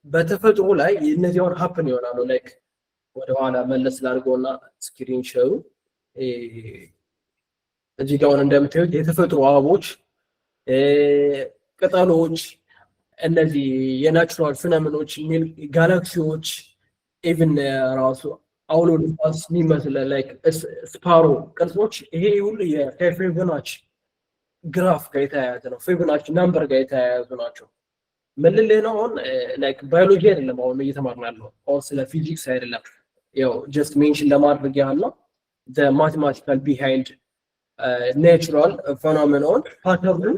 በተፈጥሮ ላይ እነዚያውን ሀፕን ይሆናሉ ላይክ ወደ ኋላ መለስ ላድርገውና ስክሪን ሼሩ እዚህ ጋር እንደምታዩት የተፈጥሮ አበቦች ቅጠሎች እነዚህ የናቹራል ፊኖሜኖች ጋላክሲዎች ኢቭን ራሱ አውሎ ንፋስ የሚመስል ላይክ ስፓሮ ቅርጾች ይሄ ሁሉ የፊቦናቺ ግራፍ ጋር የተያያዘ ነው ፊቦናቺ ናምበር ጋር የተያያዙ ናቸው ምን ልልህ ነው አሁን ላይክ ባዮሎጂ አይደለም አሁን እየተማርን ያለው አሁን ስለ ፊዚክስ አይደለም ያው ጀስት ሜንሽን ለማድረግ ያህል ነው the mathematical behind natural phenomenon pattern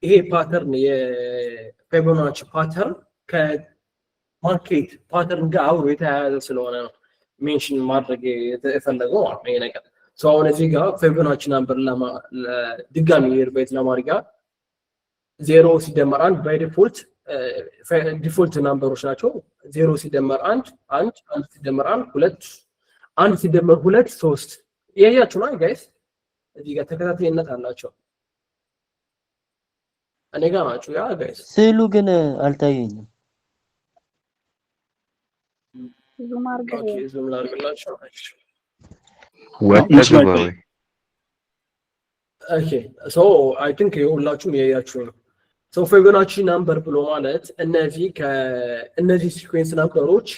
ይሄ ፓተርን የፊቦናቺ ፓተርን ከማርኬት ፓተርን ጋር አብሮ የተያያዘ ስለሆነ ነው ሜንሽን ማድረግ የተፈለገው ማለት ነው ይሄ ነገር ሶ አሁን እዚህ ጋር ፊቦናቺ ናምበር ድጋሚ ሪቫይዝ ለማድረግ 0 ሲደመር 1 ባይ ዲፎልት ናምበሮች ናቸው 0 ሲደመር 1 1 1 ሲደመር 1 2 1 ሲደመር 2 3 ያያችሁ ነው ጋይስ እዚህ ጋር ተከታታይነት አላቸው እኔ ጋር ናችሁ ያ ጋይስ ስዕሉ ግን አልታየኝም ዙም አድርገው ዙም ላድርግላችሁ ኦኬ ሶ አይ ቲንክ ሁላችሁም ያያችሁ ነው ሶ ፊቦናቺ ናምበር ብሎ ማለት እነዚህ ሲኩዌንስ ናምበሮች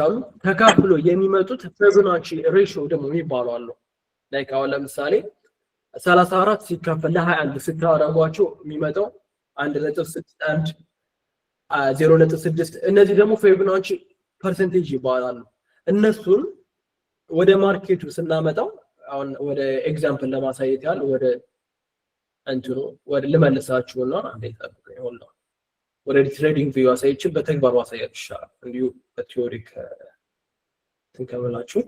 አሉ ተካፍሎ የሚመጡት ፊቦናቺ ሬሽዮ ደግሞ የሚባሉ አሉ ላይክ አሁን ለምሳሌ 34 ሲካፈል ለ21 ስታደርጓቸው የሚመጣው 1.61 0.6 እነዚህ ደግሞ ፊቦናቺ ፐርሰንቴጅ ይባላሉ እነሱን ወደ ማርኬቱ ስናመጣው አሁን ወደ ኤግዛምፕል ለማሳየት ያህል ወደ እንትኑ ወደ ልመልሳችሁና እንዴት ይሆን ነው ወደ ትሬዲንግ ቪው አሳይቼ በተግባር ማሳያችሁ ይሻላል እንዲሁ በቲዮሪክ ተንከበላችሁ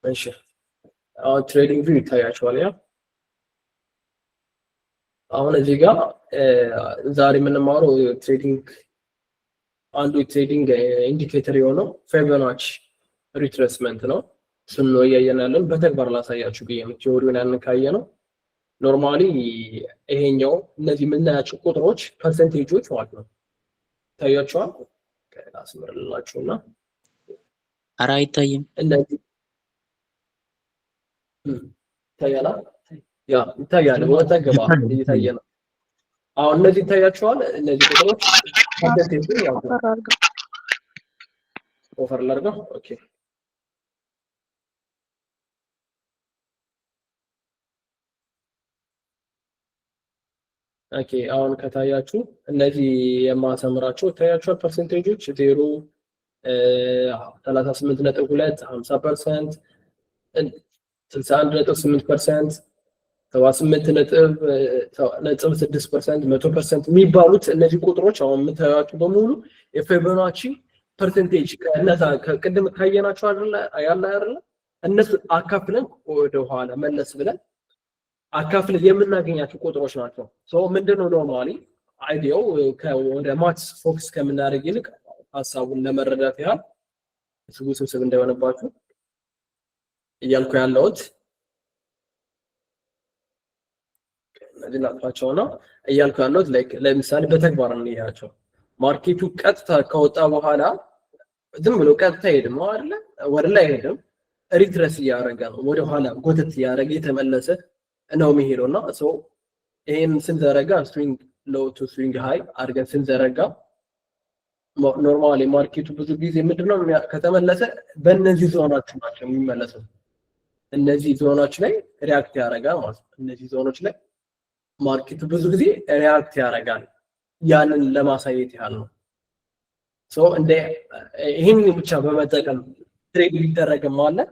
እሺ አሁን ትሬዲንግ ቪው ይታያችኋል ያ አሁን እዚህ ጋር ዛሬ የምንማረው ትሬዲንግ አንዱ ትሬዲንግ ኢንዲኬተር የሆነው ፊቦናቺ ሪትሬስመንት ነው እሱን ነው ያያያለን በተግባር ላሳያችሁ ብዬ ነው ቲዮሪውን ያንካየ ነው ኖርማሊ ይሄኛው እነዚህ የምናያቸው ቁጥሮች ፐርሰንቴጆች ማለት ነው ታያችኋል ከላስመርላችሁና ኧረ አይታይም እነዚህ ታያላ ያ ይታያል ወጣገባ ይታያል አሁን እነዚህ ይታያቸዋል እነዚህ ቁጥሮች ፐርሰንቴጅ ያው ኦፈር ላድርገው ኦኬ ኦኬ አሁን ከታያችሁ እነዚህ የማሰምራቸው ታያችኋል ፐርሰንቴጆች 0 38.2 50% 61.8% 78.6% 100% የሚባሉት እነዚህ ቁጥሮች አሁን የምታዩት በሙሉ የፊቦናቺ ፐርሰንቴጅ ከነዛ ከቅድም ካየናቸው አይደለ እነሱ አካፍለን ወደ ኋላ መለስ ብለን አካፍለን የምናገኛቸው ቁጥሮች ናቸው ሶ ምንድነው ኖርማሊ አይዲያው ወደ ማትስ ፎከስ ከምናደርግ ይልቅ ሐሳቡን ለመረዳት ያህል ስብስብ እንዳይሆንባችሁ እያልኩ ያለሁት እነዚህ ናቸው ነው እያልኩ ያለሁት ላይክ ለምሳሌ በተግባር እንያቸው ማርኬቱ ቀጥታ ከወጣ በኋላ ዝም ብሎ ቀጥታ ሄድም አይደለ ወደ ላይ ሄድም ሪትረስ ያደረገ ነው ወደ ኋላ ጎተት ያደረገ የተመለሰ ነው የሚሄደውና ሶ ይሄን ስንዘረጋ ስዊንግ ሎው ቱ ስዊንግ ሃይ አድርገን ስንዘረጋ ኖርማሊ ማርኬቱ ብዙ ጊዜ ምንድነው ከተመለሰ በእነዚህ ዞኖች ናቸው የሚመለሰው እነዚህ ዞኖች ላይ ሪአክት ያደርጋል ማለት ነው እነዚህ ዞኖች ላይ ማርኬቱ ብዙ ጊዜ ሪአክት ያደርጋል ያንን ለማሳየት ያህል ነው ሶ እንደ ይሄን ብቻ በመጠቀም ትሬድ ሊደረግም ማለት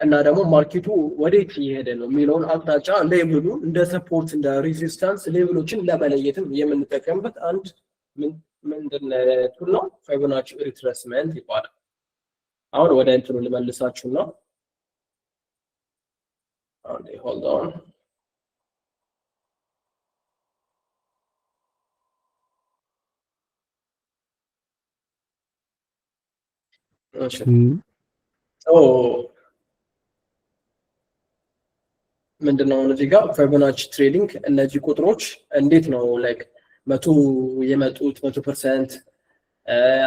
እና ደግሞ ማርኬቱ ወዴት እየሄደ ነው የሚለውን አቅጣጫ ሌቭሉ እንደ ሰፖርት እንደ ሬዚስታንስ ሌቭሎችን ለመለየትም የምንጠቀምበት አንድ ምንድነው ነው ፊቦናቺ ሪትሬስመንት ይባላል አሁን ወደ እንትኑ ልመልሳችሁና አሁን ሆልድ ኦን እሺ ኦ ምንድነው እዚህ ጋር ፊቦናቺ ትሬዲንግ እነዚህ ቁጥሮች እንዴት ነው ላይክ 100 የመጡት 100%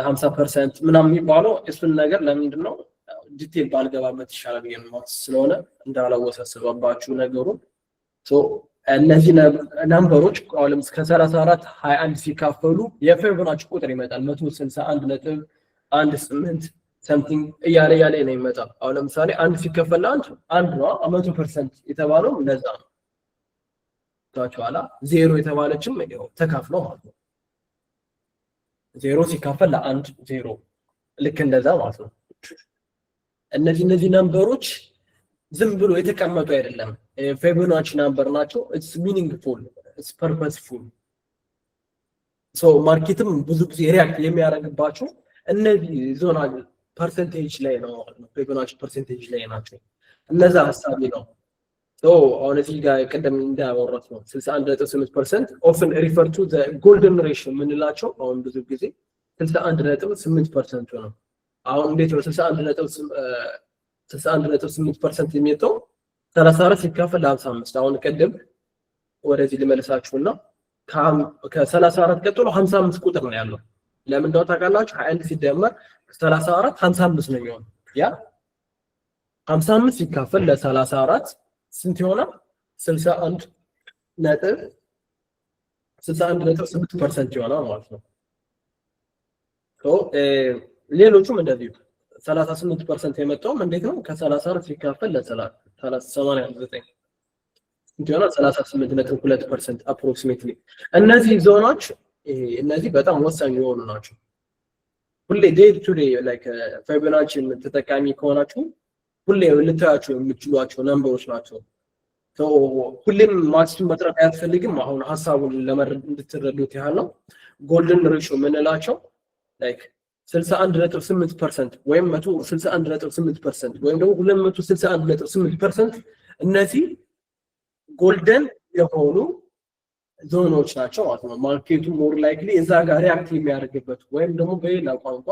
50% ምናምን የሚባለው እሱን ነገር ለምንድን ነው ዲቴል ባልገባበት ይሻላል ነው ስለሆነ እንዳላወሳስባባችሁ ነገሩ ሶ እነዚህ ነምበሮች ቃልም እስከ 34 21 ሲካፈሉ የፊቦናቺ ቁጥር ይመጣል 161.18 something እያለ ነው ይመጣል አሁን ለምሳሌ አንድ ሲከፈል አንድ ነው 100% የተባለው እንደዛ ነው ታውቃላ ዜሮ የተባለችም ተካፍለው ማለት ነው ዜሮ ሲካፈል ለአንድ ዜሮ ልክ እንደዛ ማለት ነው እነዚህ ነምበሮች ዝም ብሎ የተቀመጡ አይደለም ፊቦናቺ ነምበር ናቸው it's meaningful it's purposeful so ማርኬትም ብዙ ጊዜ ሪአክት የሚያደርግባቸው እነዚህ ዞናል ፐርሰንቴጅ ላይ ነው ፊቦናቺ ፐርሰንቴጅ ላይ ናቸው እነዛ ሐሳቢ ነው so አሁን እዚህ ጋር ቀደም እንዳወራሁት ነው 61.8% often refer to the golden ratio ምንላቸው አሁን ብዙ ጊዜ 61.8% ነው አሁን እንዴት ነው 61.8% የሚመጣው 34 ሲካፈል ለ55 አሁን ቀደም ወደዚህ ልመልሳችሁና ከ34 ቀጥሎ 55 ቁጥር ነው ያለው ለምን እንደው ታውቃላችሁ 21 ሲደመር 34 55 ነው የሚሆነው ያ 55 ሲካፈል ለ34 ስንት ይሆናል 61.8% ይሆናል ማለት ነው ሌሎቹም እንደዚህ 38% የመጣውም እንዴት ነው ከ34 ሲካፈል ለ89 እንዲሆነ 38.2% approximately እነዚህ ዞኖች እነዚህ በጣም ወሳኝ የሆኑ ናቸው ሁሌ ዴይ ቱ ዴይ ላይክ ፊቦናቺ ተጠቃሚ ከሆናችሁ ሁሌ ልታያቸው የምትችሏቸው ነምበሮች ናቸው ሶ ሁሌም ማክሲመም መጥራት አያስፈልግም አሁን ሐሳቡን እንድትረዱት ያህል ነው ጎልደን ሬሽዮ ምንላቸው ላይክ 61.8% ወይም 161.8% ወይም ደግሞ 261.8% እነዚህ ጎልደን የሆኑ ዞኖች ናቸው ማለት ነው ማርኬቱ ሞር ላይክሊ እዛ ጋር ሪአክት የሚያደርግበት ወይም ደግሞ በሌላ ቋንቋ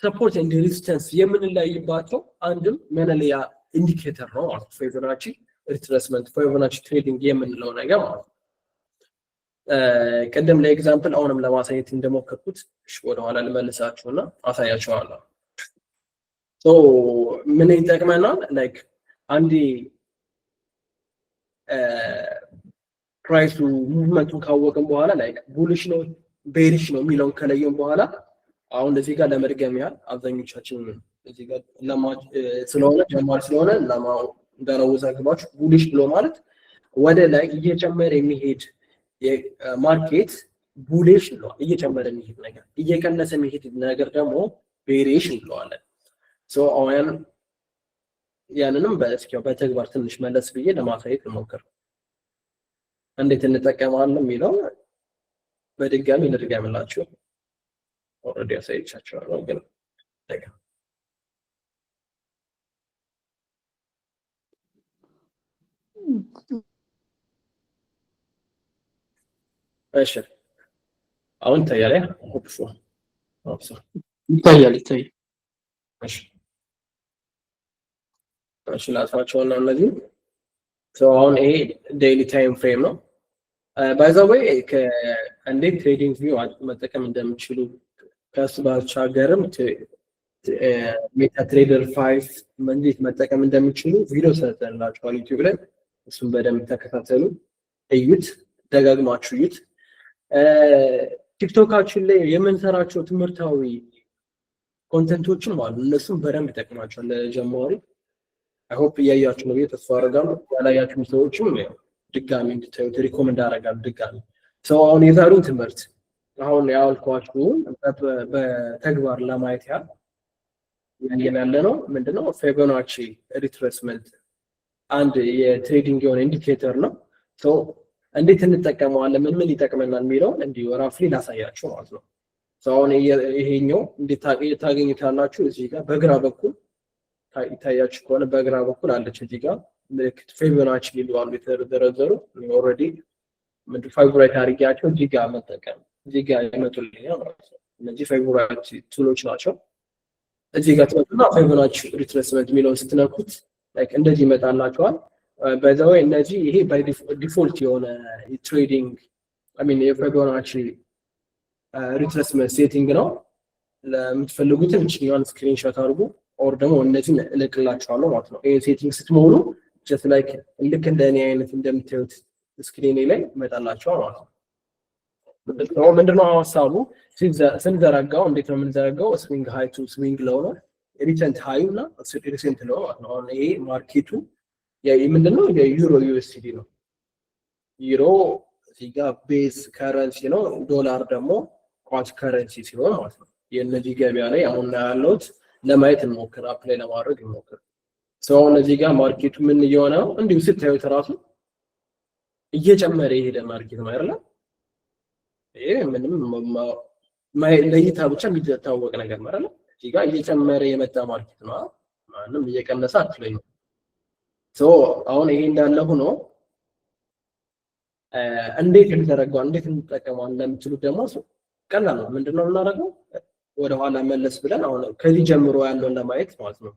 ሰፖርት ኤንድ ሬዚስታንስ የምንለይባቸው አንድም መለያ ኢንዲኬተር ነው ማለት ፊቦናቺ ሪትሬስመንት ፊቦናቺ ትሬዲንግ የምንለው ነገር ማለት ነው ቀደም ለኤግዛምፕል አሁንም ለማሳየት እንደሞከርኩት እሺ ወደ ኋላ ልመልሳችሁና አሳያችኋለሁ ሶ ምን ይጠቅመናል ላይክ አንዲ ፕራይሱ ሙቭመንቱን ካወቅን በኋላ ላይክ ቡሊሽ ነው ቤሪሽ ነው የሚለውን ከለየን በኋላ አሁን እዚህ ጋር ለመድገም ያህል አብዛኞቻችን እዚህ ጋር ስለሆነ ጀማሪ ስለሆነ ለማው እንዳላወዛግባችሁ ቡሊሽ ብሎ ማለት ወደ ላይ እየጨመረ የሚሄድ የማርኬት ቡሊሽ ነው እየጨመረ የሚሄድ ነገር እየቀነሰ የሚሄድ ነገር ደግሞ ቤሪሽ እንለዋለን ሶ አሁን ያንንም በተግባር ትንሽ መለስ ብዬ ለማሳየት ልሞክር እንዴት እንጠቀማለን የሚለው በድጋሚ ልድገምላችሁ ኦሬዲ አሳይቻችኋለሁ ግን እሺ አሁን ታያለ ሆፕሱ ይታያል እሺ ላጥፋቸውና እነዚህ አሁን ይሄ ዴይሊ ታይም ፍሬም ነው ባይ ዘ ዌይ ከእንዴት ትሬዲንግ ቪው መጠቀም እንደምትችሉ ከሱ ባሻገርም ሜታ ትሬደር 5 እንዴት መጠቀም እንደምትችሉ ቪዲዮ ሰርተንላችኋል ዩቲዩብ ላይ እሱን በደንብ ተከታተሉ እዩት ደጋግማችሁ እዩት ቲክቶካችን ላይ የምንሰራቸው ትምህርታዊ ኮንተንቶችን ማለት እነሱን በደንብ ይጠቅማቸዋል ለጀማሪ አይ ሆፕ ያያችሁ ነው ተስፋ አደርጋለሁ ያላያችሁ ሰዎችም ድጋሚ እንድታዩት ሪኮመንድ አደርጋለሁ ድጋሚ ሰው አሁን የዛሬውን ትምህርት አሁን ያልኳችሁ በተግባር ለማየት ያለ ነው ምንድነው ፊቦናቺ ሪትሬስመንት አንድ የትሬዲንግ የሆነ ኢንዲኬተር ነው ሶ እንዴት እንጠቀመዋለን ምን ይጠቅመናል የሚለው እንዲሁ ራፍሊ ላሳያችሁ ማለት ነው ሶ አሁን ይሄኛው እንዴት ታገኙታላችሁ እዚህ ጋር በግራ በኩል ይታያችሁ ከሆነ በግራ በኩል አለች እዚህ ጋር ምልክት ፊቦናቺ ይሏሉ የተደረደሩ ኦሬዲ ምን ፋይቮራይት አድርጊያቸው እዚህ ጋር መጠቀም እዚህ ጋር ይመጡልኛል ማለት ነው እነዚህ ፋይቮራይት ቱሎች ናቸው እዚህ ጋር ትመጡና ፊቦናቺ ሪትሬስመንት የሚለውን ስትነኩት ላይክ እንደዚህ ይመጣላችኋል። በዛው እነዚህ ይሄ ባይ ዲፎልት የሆነ ትሬዲንግ የፊቦናቺ ሪትሬስመንት ሴቲንግ ነው። ለምትፈልጉትን እቺኛውን ስክሪንሾት አድርጉ ኦር ደግሞ እነዚህን እልክላችኋለሁ ማለት ነው። ይሄን ሴቲንግ ስትሞሉ ጀስት ላይክ ልክ እንደኔ አይነት እንደምታዩት ስክሪን ላይ ይመጣላችኋል ማለት ነው። ምንድነው ሀሳቡ? ስንዘረጋው እንዴት ነው የምንዘረጋው? ስዊንግ ሃይ ቱ ስዊንግ ሎው ነው። ሪሰንት ሃዩ እና ሪሰንት ሎው ማለት ነው። አሁን ይሄ ማርኬቱ ምንድነው የዩሮ ዩኤስዲ ነው። ዩሮ እዚህ ጋር ቤዝ ከረንሲ ነው። ዶላር ደግሞ ኳት ከረንሲ ሲሆን ማለት ነው። የነዚህ ገበያ ላይ አሁን ያለውት ለማየት እንሞክር፣ አፕላይ ለማድረግ እንሞክር። ሰው እዚህ ጋር ማርኬቱ ምን እየሆነ ነው? እንዲሁ ስታዩት ራሱ እየጨመረ ይሄደ ማርኬት ነው አይደል? ይሄ ምንም ለይታ ብቻ የሚታወቅ ነገር ማለት ነው። እዚህ ጋር እየጨመረ የመጣ ማርኬት ነው። ማንም እየቀነሰ አትለኝ። አሁን ይሄ እንዳለ ሆኖ እንዴት እንተረጋው እንዴት እንጠቀመው እንደምትሉት ደግሞ ቀላል ነው። ምንድነው እናደርገው? ወደ ኋላ መለስ ብለን አሁን ከዚህ ጀምሮ ያለውን ለማየት ማለት ነው።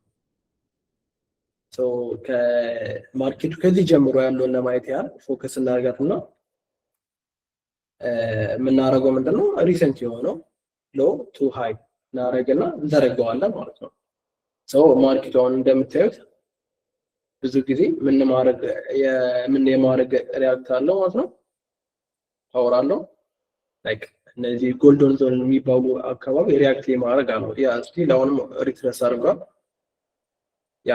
ከማርኬቱ ከዚህ ጀምሮ ያለውን ለማየት ያህል ፎከስ እናደርጋትና የምናደርገው ምንድነው ሪሰንት የሆነው ሎው ቱ ሃይ እናደርግና እንዘረጋዋለን ማለት ነው። ማርኬቱ አሁን እንደምታዩት ብዙ ጊዜ ምን የማድረግ ሪያክት አለው ማለት ነው። ፓወር አለው ላይክ እነዚህ ጎልደን ዞን የሚባሉ አካባቢ ሪያክት የማድረግ አለው። ያ ስቲል አሁንም ሪትረስ አድርጓል። ያ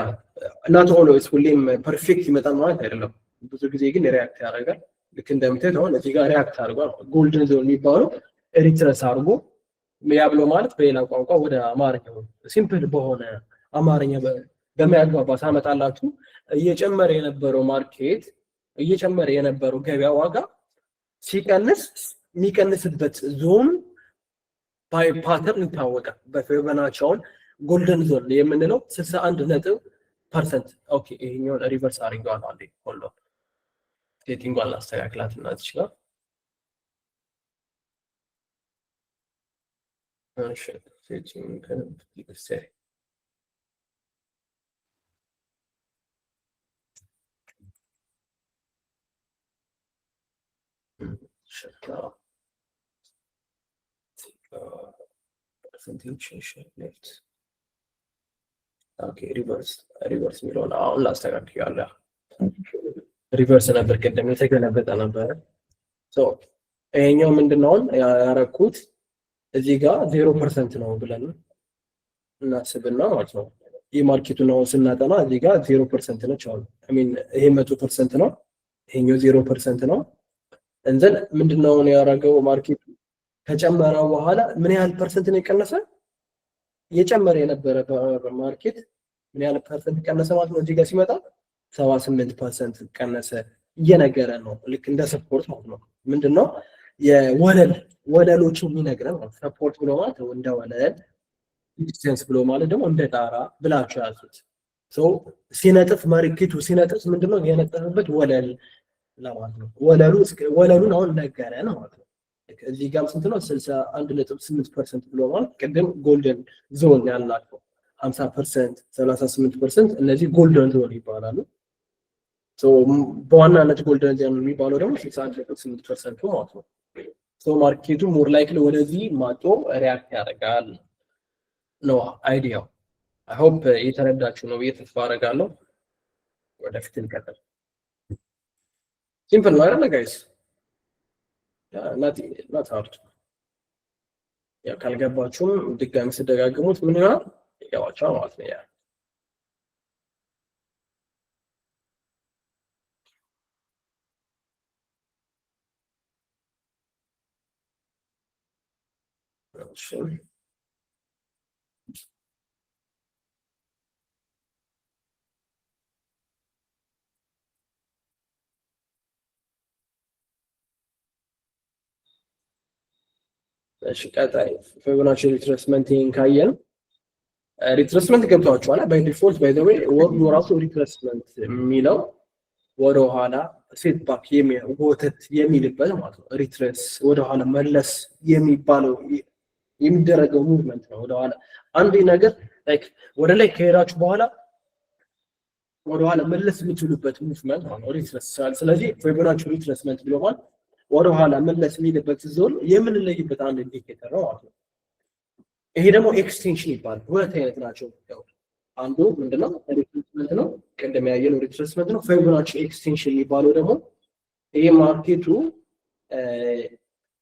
not always ሁሌም ፐርፌክት ይመጣል ማለት አይደለም። ብዙ ጊዜ ግን ሪያክት ያደርጋል። ልክ እንደምታዩት አሁን እዚህ ጋር ሪያክት አድርጓል። ጎልደን ዞን የሚባለው ሪትረስ አድርጎ ያ ብሎ ማለት በሌላ ቋንቋ ወደ አማርኛው ሲምፕል በሆነ አማርኛ በሚያግባባ ሳመጣላችሁ እየጨመረ የነበረው ማርኬት እየጨመረ የነበረው ገበያ ዋጋ ሲቀንስ የሚቀንስበት ዞን ባይ ፓተርን ይታወቃል። በፊቦናቺ ጎልደን ዞን የምንለው 61% ኦኬ። ይሄኛውን ሪቨርስ አድርገዋል አንዴ ሆልድ ኦን ሴቲንጓን ላስተካክላት እና ትችላል። እሺ ሴቲንግ ከዚህ ሪቨርስ የሚለውን አሁን ላስተካክላለሁ። ሪቨርስ ነበር ቅድም የተገለበጠ ነበረ። ይሄኛው ምንድነው ያረኩት እዚህ ጋር 0% ነው ብለን እናስብና ማለት ነው። የማርኬቱ ነው ስናጠና እዚህ ጋር 0% ነች አሁን ይሄ 100% ነው። ይሄኛው 0% ነው። እንዘን ምንድነው ያረጋው ማርኬቱ ከጨመረ በኋላ ምን ያህል ፐርሰንት ነው የቀነሰ? የጨመረ የነበረ ማርኬት ምን ያህል ፐርሰንት ቀነሰ ማለት ነው? እዚህ ጋር ሲመጣ 78% ቀነሰ እየነገረ ነው። ልክ እንደ ሰፖርት ማለት ነው። ምንድነው የወለሎቹ የሚነግረን ማለት ሰፖርት ብሎ ማለት እንደ ወለል፣ ዲስቴንስ ብሎ ማለት ደግሞ እንደ ጣራ ብላችሁ ያዙት። ሲነጥፍ ማርኬቱ ሲነጥፍ ምንድነው የነጠፈበት ወለል ለማለት ነው። ወለሉን አሁን ነገረን ማለት ነው። እዚህ ጋር ስንት ነው? 61.8% ብሎ ማለት ቅድም ጎልደን ዞን ያላቸው 50%፣ 38% እነዚህ ጎልደን ዞን ይባላሉ። በዋናነት ጎልደን ዞን የሚባለው ደግሞ 61.8% ማለት ነው። ማርኬቱ ሞር ላይክሊ ወደዚህ ማጦ ሪያክት ያደርጋል ነው አይዲያው። አይ ሆፕ የተረዳችሁ ነው ብዬ ተስፋ አደርጋለሁ። ወደፊት እንቀጥል። ሲምፕል ነው አይደል ጋይስ? not hard። ያ ካልገባችሁም ድጋሚ ስደጋግሙት ምን ይሆናል ይገባችኋል ማለት ነው። ያ እሺ ቀጣይ ፊቦናቺ ሪትሬስመንት ካየን ሪትሬስመንት ገብቷችኋል። ባይ ዲፎልት ባይ ዘ ዌይ ወርዱ ራሱ ሪትሬስመንት የሚለው ወደ ኋላ ሴት ባክ ወተት የሚልበት ማለት ነው። ሪትሬስ ወደ ኋላ መለስ የሚባለው የሚደረገው ሙቭመንት ነው። ወደ ኋላ አንድ ነገር ላይክ ወደ ላይ ከሄዳችሁ በኋላ ወደ ኋላ መለስ የምትሉበት ሙቭመንት ነው ሪትረስመንት። ስለዚህ ፊቦናቺ ሪትረስመንት ብለዋል። ወደ ኋላ መለስ የሚልበት ዞን የምንለይበት አንድ ኢንዲኬተር ነው ማለት ነው። ይሄ ደግሞ ኤክስቴንሽን ይባላል። ሁለት አይነት ናቸው። አንዱ ምንድነው ሪትረስመንት ነው፣ ቀደም ያየነው ሪትረስመንት ነው። ፊቦናቺ ኤክስቴንሽን የሚባለው ደግሞ ይሄ ማርኬቱ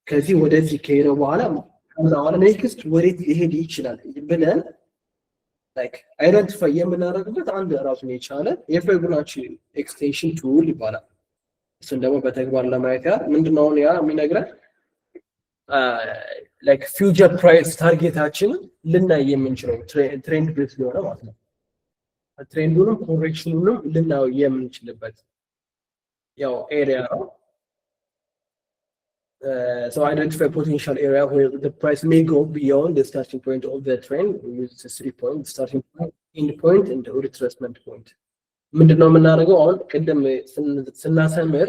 ከዚህ ወደዚህ ከሄደ በኋላ ከዛ በኋላ ኔክስት ወዴት ሊሄድ ይችላል ብለን ላይክ አይደንቲፋይ የምናደርግበት አንድ ራሱን የቻለ የፊቦናቺ ኤክስቴንሽን ቱል ይባላል። እሱን ደግሞ በተግባር ለማየት ያህል ምንድነው ያ የሚነግረን ላይክ ፊውቸር ፕራይስ ታርጌታችንን ልናይ የምንችለው ትሬንድ ቤዝ ሊሆነ ማለት ነው። ትሬንዱንም ኮሬክሽኑንም ልናየው የምንችልበት ያው ኤሪያ ነው። So identify potential area where the price may go beyond the starting point of the trend. We use the 3 point, starting point, end point, and the retracement point. ምንድነው የምናደርገው አሁን ቅድም ስናሰምር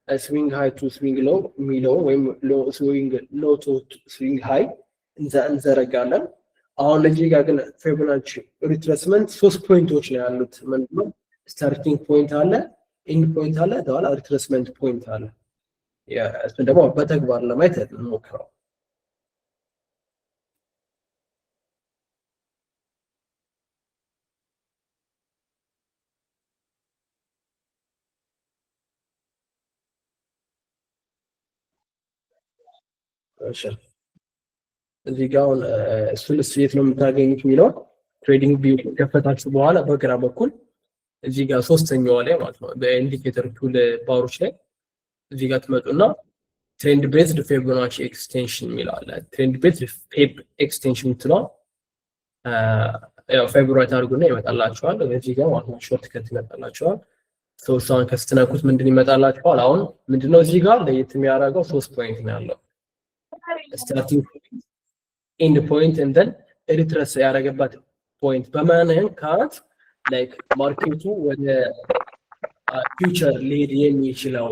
swing high to swing low የሚለው ወይም swing low to swing high እንዘረጋለን። አሁን ለዚህ ጋር ግን ፊቦናቺ ሪትሬስመንት 3 ፖይንቶች ነው ያሉት። ምንድነው ስታርቲንግ ፖይንት አለ፣ ኤንድ ፖይንት አለ፣ ደዋላ ሪትሬስመንት ፖይንት አለ። እሱን ደግሞ በተግባር ለማየት እንሞክረው። እሺ እዚህ ጋር አሁን እሱን የት ነው የምታገኙት የሚለው ትሬዲንግ ቪው ከፈታችሁ በኋላ በግራ በኩል እዚህ ጋር ሶስተኛው ላይ ማለት ነው በኢንዲኬተር ቱል ባሮች ላይ እዚህ ጋር ትመጡና ትሬንድ ቤዝድ ፊቦናቺ ኤክስቴንሽን ይላል። ትሬንድ ቤዝድ ፌብ ኤክስቴንሽን ትለው ያው ፌብሩዋሪ አድርጉና ይመጣላችኋል። እዚህ ጋር ማለት ነው ሾርት ከት ይመጣላችኋል። ሶስቱን ከስተናኩት ምንድን ይመጣላችኋል? አሁን ምንድነው እዚህ ጋር ለየት የሚያደርገው 3 ፖይንት ነው ያለው። ስታርቲንግ ፖይንት፣ ኤንድ ፖይንት and then ሪትረስ ያደረገበት ፖይንት በመንካት ላይክ ማርኬቱ ወደ ፊውቸር ሊድ የሚችለው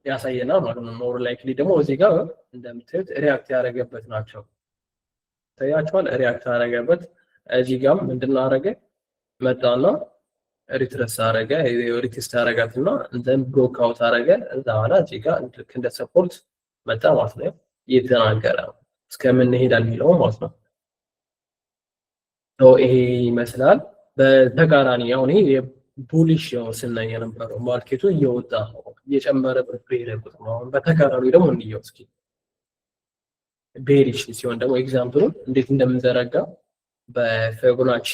ያሳየናል ማለት ነው። ሞር ላይክሊ ደግሞ እዚህ ጋር እንደምታዩት ሪአክት ያደረገበት ናቸው። ታያችኋል። ሪአክት ያደረገበት እዚህ ጋር ምንድነው አደረገ መጣና ሪትረስ አደረገ፣ ሪቴስት አደረጋትና እንትን ብሮክ አውት አደረገ። እዛ በኋላ እዚህ ጋር እንደ ሰፖርት መጣ ማለት ነው። እየተናገረ እስከምን ይሄዳል የሚለው ማለት ነው። ይሄ ይመስላል። በተቃራኒ አሁን ይሄ ቡሊሽ ነው ስናይ የነበረው ማርኬቱ እየወጣ ነው እየጨመረ በሄደ ቁጥር ነው። አሁን በተቃራኒ ደግሞ እንየው እስኪ ቤሪሽ ሲሆን ደግሞ ኤግዛምፕሉን እንዴት እንደምንዘረጋ በፊቦናቺ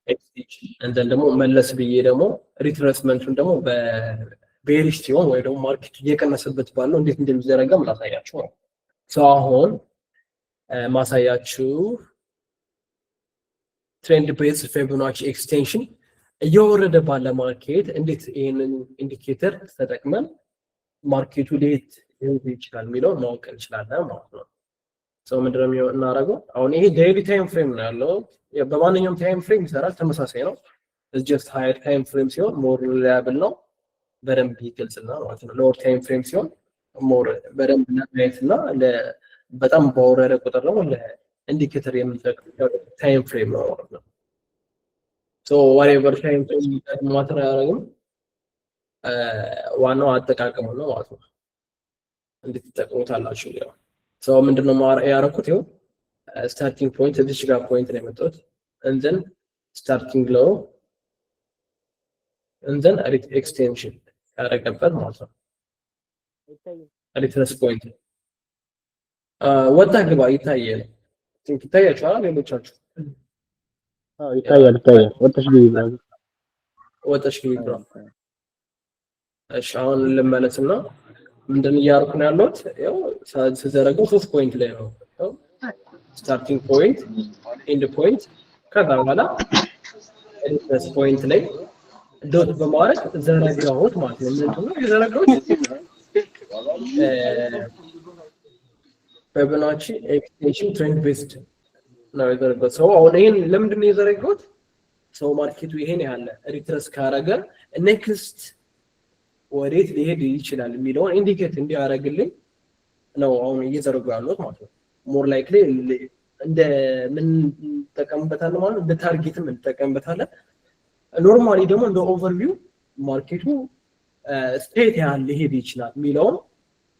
ኤክስቴንሽን እንደን ደግሞ መለስ ብዬ ደግሞ ሪትሬስመንቱን ደግሞ በቤሪሽ ሲሆን ወይ ደግሞ ማርኬቱ እየቀነሰበት ባለው እንዴት እንደሚዘረጋ ማሳያችሁ ነው። አሁን ማሳያችሁ ትሬንድ ቤዝድ ፊቦናቺ ኤክስቴንሽን እየወረደ ባለ ማርኬት እንዴት ይሄንን ኢንዲኬተር ተጠቅመን ማርኬቱ ሊሄድ ይችላል የሚለው ማወቅ እንችላለን ማለት ነው። ምንድነው እናደርገው? አሁን ይሄ ዴይሊ ታይም ፍሬም ነው ያለው። በማንኛውም ታይም ፍሬም ይሰራል፣ ተመሳሳይ ነው። it's just higher time frame ሲሆን more reliable ነው፣ በደንብ ይገልጽና ማለት ነው። lower time frame ሲሆን more በደንብ ለማየትና በጣም ባወረደ ቁጥር ደግሞ ለኢንዲኬተር የምንጠቀመው ታይም ፍሬም ነው ማለት ነው። whatever time frame ማተር አያደርግም፣ ዋናው አጠቃቀሙ ነው ማለት ነው። እንዴት ተጠቅሙታላችሁ ያው ምንድነው ያደረኩት? ይኸው ስታርቲንግ ፖይንት እዚህ ጋር ፖይንት ነው የመጣሁት and then starting low and then extension ያደረገበት ማለት ነው። ሪትረስ ፖይንት ወጣ ግባ ይታያል። ይታያችኋል ሌሎቻችሁ? ይታያል። ወጣሽ ግቢ። እሺ አሁን ልመለስና ምንድን እያደረኩ ነው ያለሁት? ያው ስዘረጋው 3 ፖይንት ላይ ነው። ስታርቲንግ ፖይንት፣ ኤንድ ፖይንት፣ ከዛ በኋላ ሪትረስ ፖይንት ላይ ዶት በማድረግ ዘረጋሁት ማለት ነው። ምንድነው የዘረጋሁት? ፊቦናቺ ኤክስቴንሽን ትሬንድ ቤዝድ ነው የዘረጋሁት። አሁን ይሄን ለምንድን ነው የዘረጋሁት? ማርኬቱ ይሄን ያለ ሪትረስ ካረገ ኔክስት ወዴት ሊሄድ ይችላል የሚለውን ኢንዲኬት እንዲያደርግልኝ ነው አሁን እየዘረጋሁ ያለሁት ማለት ነው። ሞር ላይክሊ እንደ ምን ተጠቀምበታለን ማለት እንደ ታርጌትም እንጠቀምበታለን። ኖርማሊ ደግሞ እንደ ኦቨርቪው ማርኬቱ ስቴት ያህል ሊሄድ ይችላል የሚለውን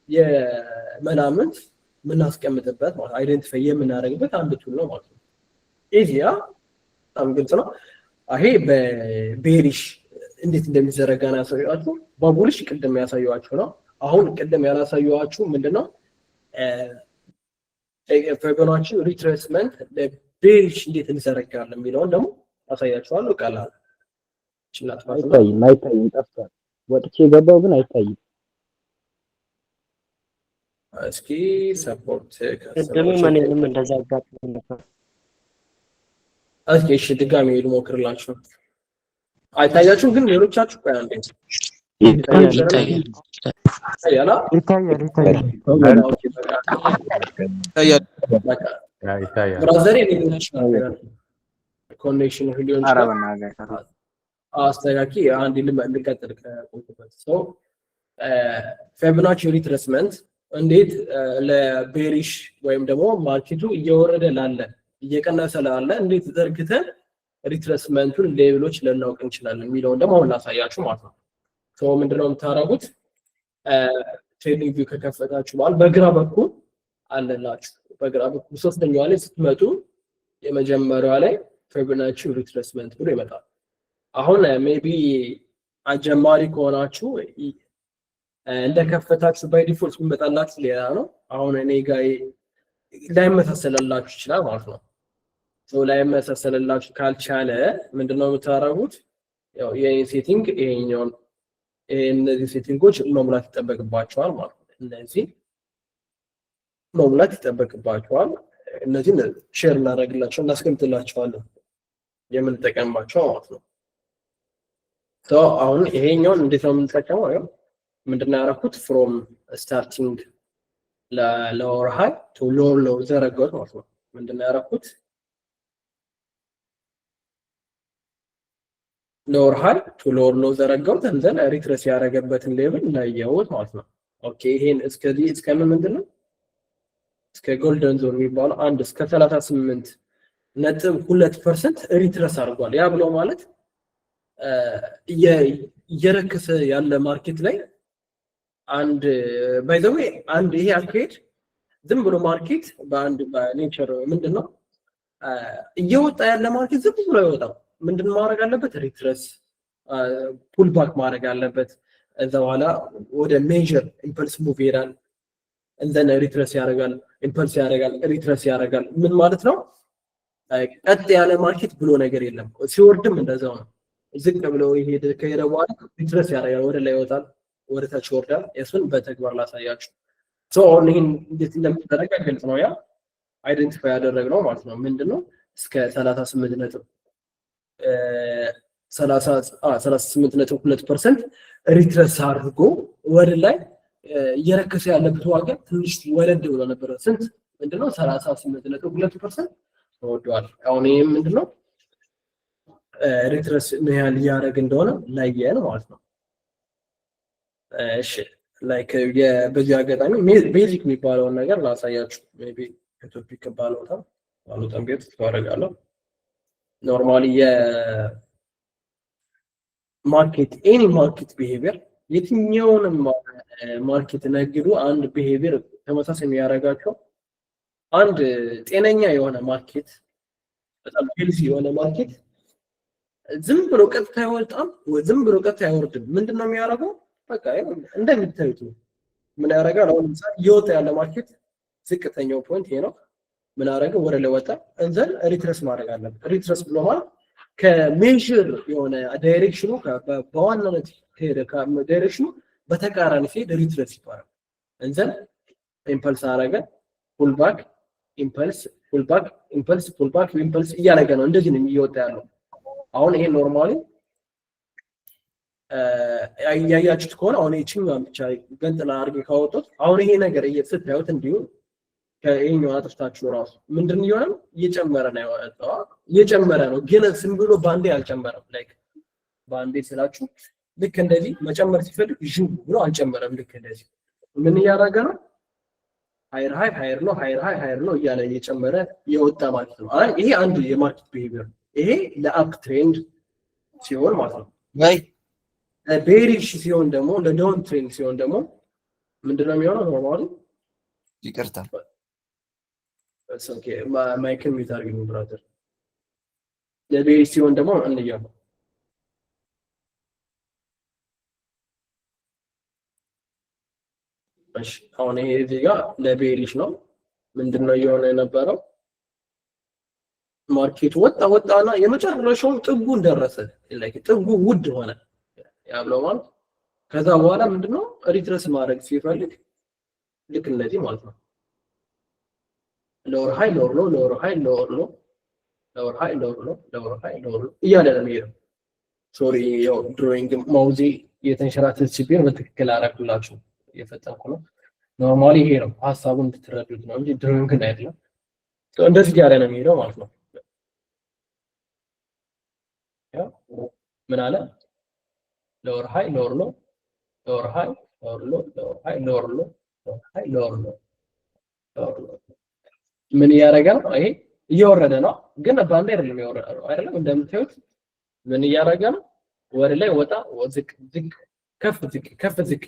የመላምት የምናስቀምጥበት ማለት አይደንቲፋይ የምናደርግበት አንድ ቱል ነው ማለት ነው። ኢዚያ በጣም ግልጽ ነው። ይሄ በቤሪሽ እንዴት እንደሚዘረጋ ነው ያሳየኋችሁ። በቡልሽ ቅድም ያሳየኋችሁ ነው። አሁን ቅድም ያላሳየኋችሁ ምንድነው ፊቦናቺ ሪትሬስመንት ለቤሪሽ እንዴት እንዘረጋለን የሚለውን ደግሞ አሳያችኋለሁ። ቀላል አይታይም ጠፍቷል። ወጥቼ ገባው ግን አይታይም። እስኪ ሰፖርት ቅድም ምንም እንደዛ አጋጥሞኝ ነበር። እስኪ እሺ ድጋሚ ልሞክርላችሁ። አይታያችሁም ግን ሌሎቻችሁ ቆይ አንዴ ኮኔክሽን ሊሆን ይችላል። አስተካኪ አንድ ልቀጥል ከቆንኩበት ሰው ፊቦናቺ ሪትሬስመንት እንዴት ለቤሪሽ ወይም ደግሞ ማርኬቱ እየወረደ ላለ እየቀነሰ ላለ እንዴት ዘርግተን ሪትሬስመንቱን ሌቭሎች ልናውቅ እንችላለን የሚለውን ደግሞ አሁን ላሳያችሁ ማለት ነው። ሶ ምንድነው የምታደርጉት? ትሬዲንግ ቪው ከከፈታችሁ በኋላ በግራ በኩል አለላችሁ። በግራ በኩል ሶስተኛዋ ላይ ስትመጡ የመጀመሪያዋ ላይ ፊቦናቺ ሪትሬስመንት ብሎ ይመጣል። አሁን ሜቢ አጀማሪ ከሆናችሁ እንደከፈታችሁ ባይ ዲፎልት የሚመጣላችሁ ሌላ ነው። አሁን እኔ ጋር ላይመሳሰልላችሁ ይችላል ማለት ነው። ሶ ላይመሳሰልላችሁ ካልቻለ ምንድነው የምታደርጉት? ያው የኔን ሴቲንግ ይሄኛውን እነዚህ ሴቲንጎች መሙላት ይጠበቅባቸዋል ማለት ነው። እነዚህ መሙላት ይጠበቅባቸዋል። እነዚህን ሼር እናደርግላችሁ እናስቀምጥላችኋለን የምንጠቀምባቸው ማለት ነው። ሶ አሁን ይሄኛውን እንዴት ነው የምንጠቀመው? ያው ምንድነው ያደረኩት? ፍሮም ስታርቲንግ ለሎወር ሃይ ቱ ሎወር ሎው ዘረጋሁት ማለት ነው። ምንድነው ያደረኩት? ሎወር ሃይ ቱ ሎወር ሎው ዘረጋሁት እንዘን ሪትሬስ ያደረገበትን ሌቭል ለየሁት ማለት ነው። ኦኬ ይሄን እስከዚህ እስከምን ምንድነው እስከ ጎልደን ዞን የሚባለው አንድ እስከ 38.2% ሪትሬስ አድርጓል። ያ ብሎ ማለት እየረከሰ ያለ ማርኬት ላይ አንድ ባይ ዘ ዌይ አንድ ይሄ አካሄድ ዝም ብሎ ማርኬት በአንድ በኔቸር ምንድነው እየወጣ ያለ ማርኬት ዝም ብሎ አይወጣም። ምንድነው ማድረግ አለበት? ሪትሬስ ፑል ባክ ማድረግ አለበት። እዛ በኋላ ወደ ሜጀር ኢምፐልስ ሙቭ ይሄዳል። እንዘን ሪትሬስ ያደርጋል፣ ኢምፐልስ ያደርጋል፣ ሪትሬስ ያደርጋል። ምን ማለት ነው? ቀጥ ያለ ማርኬት ብሎ ነገር የለም። ሲወርድም እንደዛው ነው። ዝቅ ብሎ ይሄድ ከሄደ በኋላ ሪትሬስ ያደርጋል፣ ወደ ላይ ይወጣል፣ ወደ ታች ይወርዳል። እሱን በተግባር ላሳያችሁ። ሶ አሁን ይሄን እንዴት እንደምትደረግ ግልጽ ነው። ያ አይደንቲፋይ ያደረግነው ማለት ነው ምንድነው እስከ 38.2% ሪትሬስ አድርጎ ወደ ላይ እየረከሰ ያለበት ዋጋ ትንሽ ወለድ ብሎ ነበር። ስንት ምንድነው 38.2% ተወዷል። አሁን ይሄ ምንድነው ሪትሬስ ምን ያህል እያደረገ እንደሆነ ላየን ማለት ነው። እሺ ላይክ በዚህ አጋጣሚ ቤዚክ የሚባለውን ነገር ላሳያችሁ። ሜቢ ከቶፒክ ባለውጣም ቤት ተወረጋለሁ። ኖርማሊ የማርኬት ኤኒ ማርኬት ቢሄቪየር የትኛውንም ማርኬት ነግዱ አንድ ቢሄቪየር ተመሳሳይ የሚያደርጋቸው አንድ ጤነኛ የሆነ ማርኬት በጣም ሄልዚ የሆነ ማርኬት ዝም ብሎ ቀጥታ አይወጣም፣ ዝም ብሎ ቀጥታ አይወርድም። ምንድነው የሚያደርገው? በቃ እንደምታዩት ምን ያደርጋል? አሁን ለምሳሌ እየወጣ ያለ ማርኬት ዝቅተኛው ፖይንት ይሄ ነው። ምን አደረገ? ወደ ላይ ወጣ። እንዘን ሪትሬስ ማድረግ አለበት። ሪትሬስ ብሎ ማለት ከሜዥር የሆነ ዳይሬክሽኑ በዋናነት ሄደ ከዳይሬክሽኑ በተቃራኒ ሲሄድ ሪትሬስ ይባላል። እንዘን ኢምፐልስ አደረገ፣ ፑል ባክ፣ ኢምፐልስ፣ ፑል ባክ፣ ኢምፐልስ፣ ፑል ባክ፣ ኢምፐልስ እያደረገ ነው። እንደዚህ ነው እየወጣ ያለው። አሁን ይሄ ኖርማሊ ያያችሁት ከሆነ አሁን እቺኛው ብቻ ገንጥላ አድርጌ ካወጣሁት አሁን ይሄ ነገር እየተሰጣዩት እንዲሁ ከይሄኛው አጥፍታችሁ ራሱ ምንድነው ይሆናል? እየጨመረ ነው ያወጣው፣ እየጨመረ ነው ግን ዝም ብሎ ባንዴ አልጨመረም። ላይክ ባንዴ ስላችሁ ልክ እንደዚህ መጨመር ሲፈልግ ጁ ብሎ አልጨመረም። ልክ እንደዚህ ምን እያደረገ ነው? ሃየር ነው እያለ እየጨመረ የወጣ ማለት ነው። ይሄ አንድ የማርኬት ቢሄቪየር ይሄ ለአፕ ትሬንድ ሲሆን ማለት ነው። ቤሪሽ ሲሆን ደግሞ ለዳውን ትሬንድ ሲሆን ደግሞ ምንድነው የሚሆነው? ኖርማሊ ይቅርታ ኦኬ ማይክል ሚታርጊንግ ብራዘር ለቤሪሽ ሲሆን ደግሞ እንየው እሺ አሁን ይሄ እዚህ ጋር ለቤሪሽ ነው። ምንድነው እየሆነ የነበረው? ማርኬቱ ወጣና የመጨረሻውን ጥጉን ደረሰ። ላይክ ጥጉ ውድ ሆነ ያብለው ማለት ከዛ በኋላ ምንድነው ሪትረስ ማድረግ ሲፈልግ ልክ እንደዚህ ማለት ነው ሎወር ሃይ እያለ ነው የሚሄደው። ሶሪ ያው ድሮይንግ ማውዚ የተንሸራተተችብኝ በትክክል አደረኩላችሁ እየፈጠንኩ ነው። ኖርማሊ ይሄ ነው ሐሳቡን እንድትረዱት ነው እንጂ ድሮይንግ አይደለም። እንደዚህ ያለ ነው የሚሄደው ማለት ነው። ያው ምን አለ ሎወር ሃይ ምን እያደረገ ነው? ይሄ እየወረደ ነው፣ ግን ባንድ አይደለም የወረደው አይደለም። እንደምታዩት ምን እያደረገ ነው? ወደ ላይ ወጣ ዝቅ ከፍ ዝቅ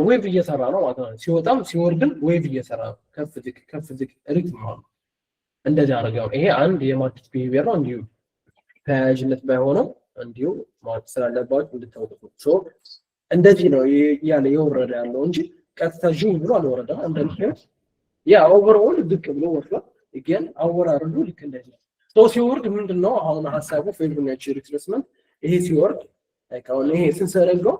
ዌቭ እየሰራ ነው ማለት ነው። ሲወጣም ሲወርድም ዌቭ እየሰራ ነው። ከፍ ዝቅ ሪትም ነው። እንደዚህ አደረገው። ይሄ አንድ የማርኬት ቢሄቪየር ነው። እንዲሁ ተያያዥነት ባይሆንም እንዲሁ ማወቅ ስላለባችሁ እንድታውቁት ነው። እንደዚህ ነው ያለ የወረደ ያለው እንጂ ቀጥታ ዥው ብሎ አልወረደም። እንደምታዩት ያ ኦቨርኦል ዝቅ ብሎ ወርዷል። ግን አወራረዱ ልክ እንደዚህ ነው። ሲወርድ ምንድነው አሁን ሐሳቡ ፌብሩዋሪ ሪትሬስመንት ይሄ ሲወርድ አሁን ይሄ ስንሰረገው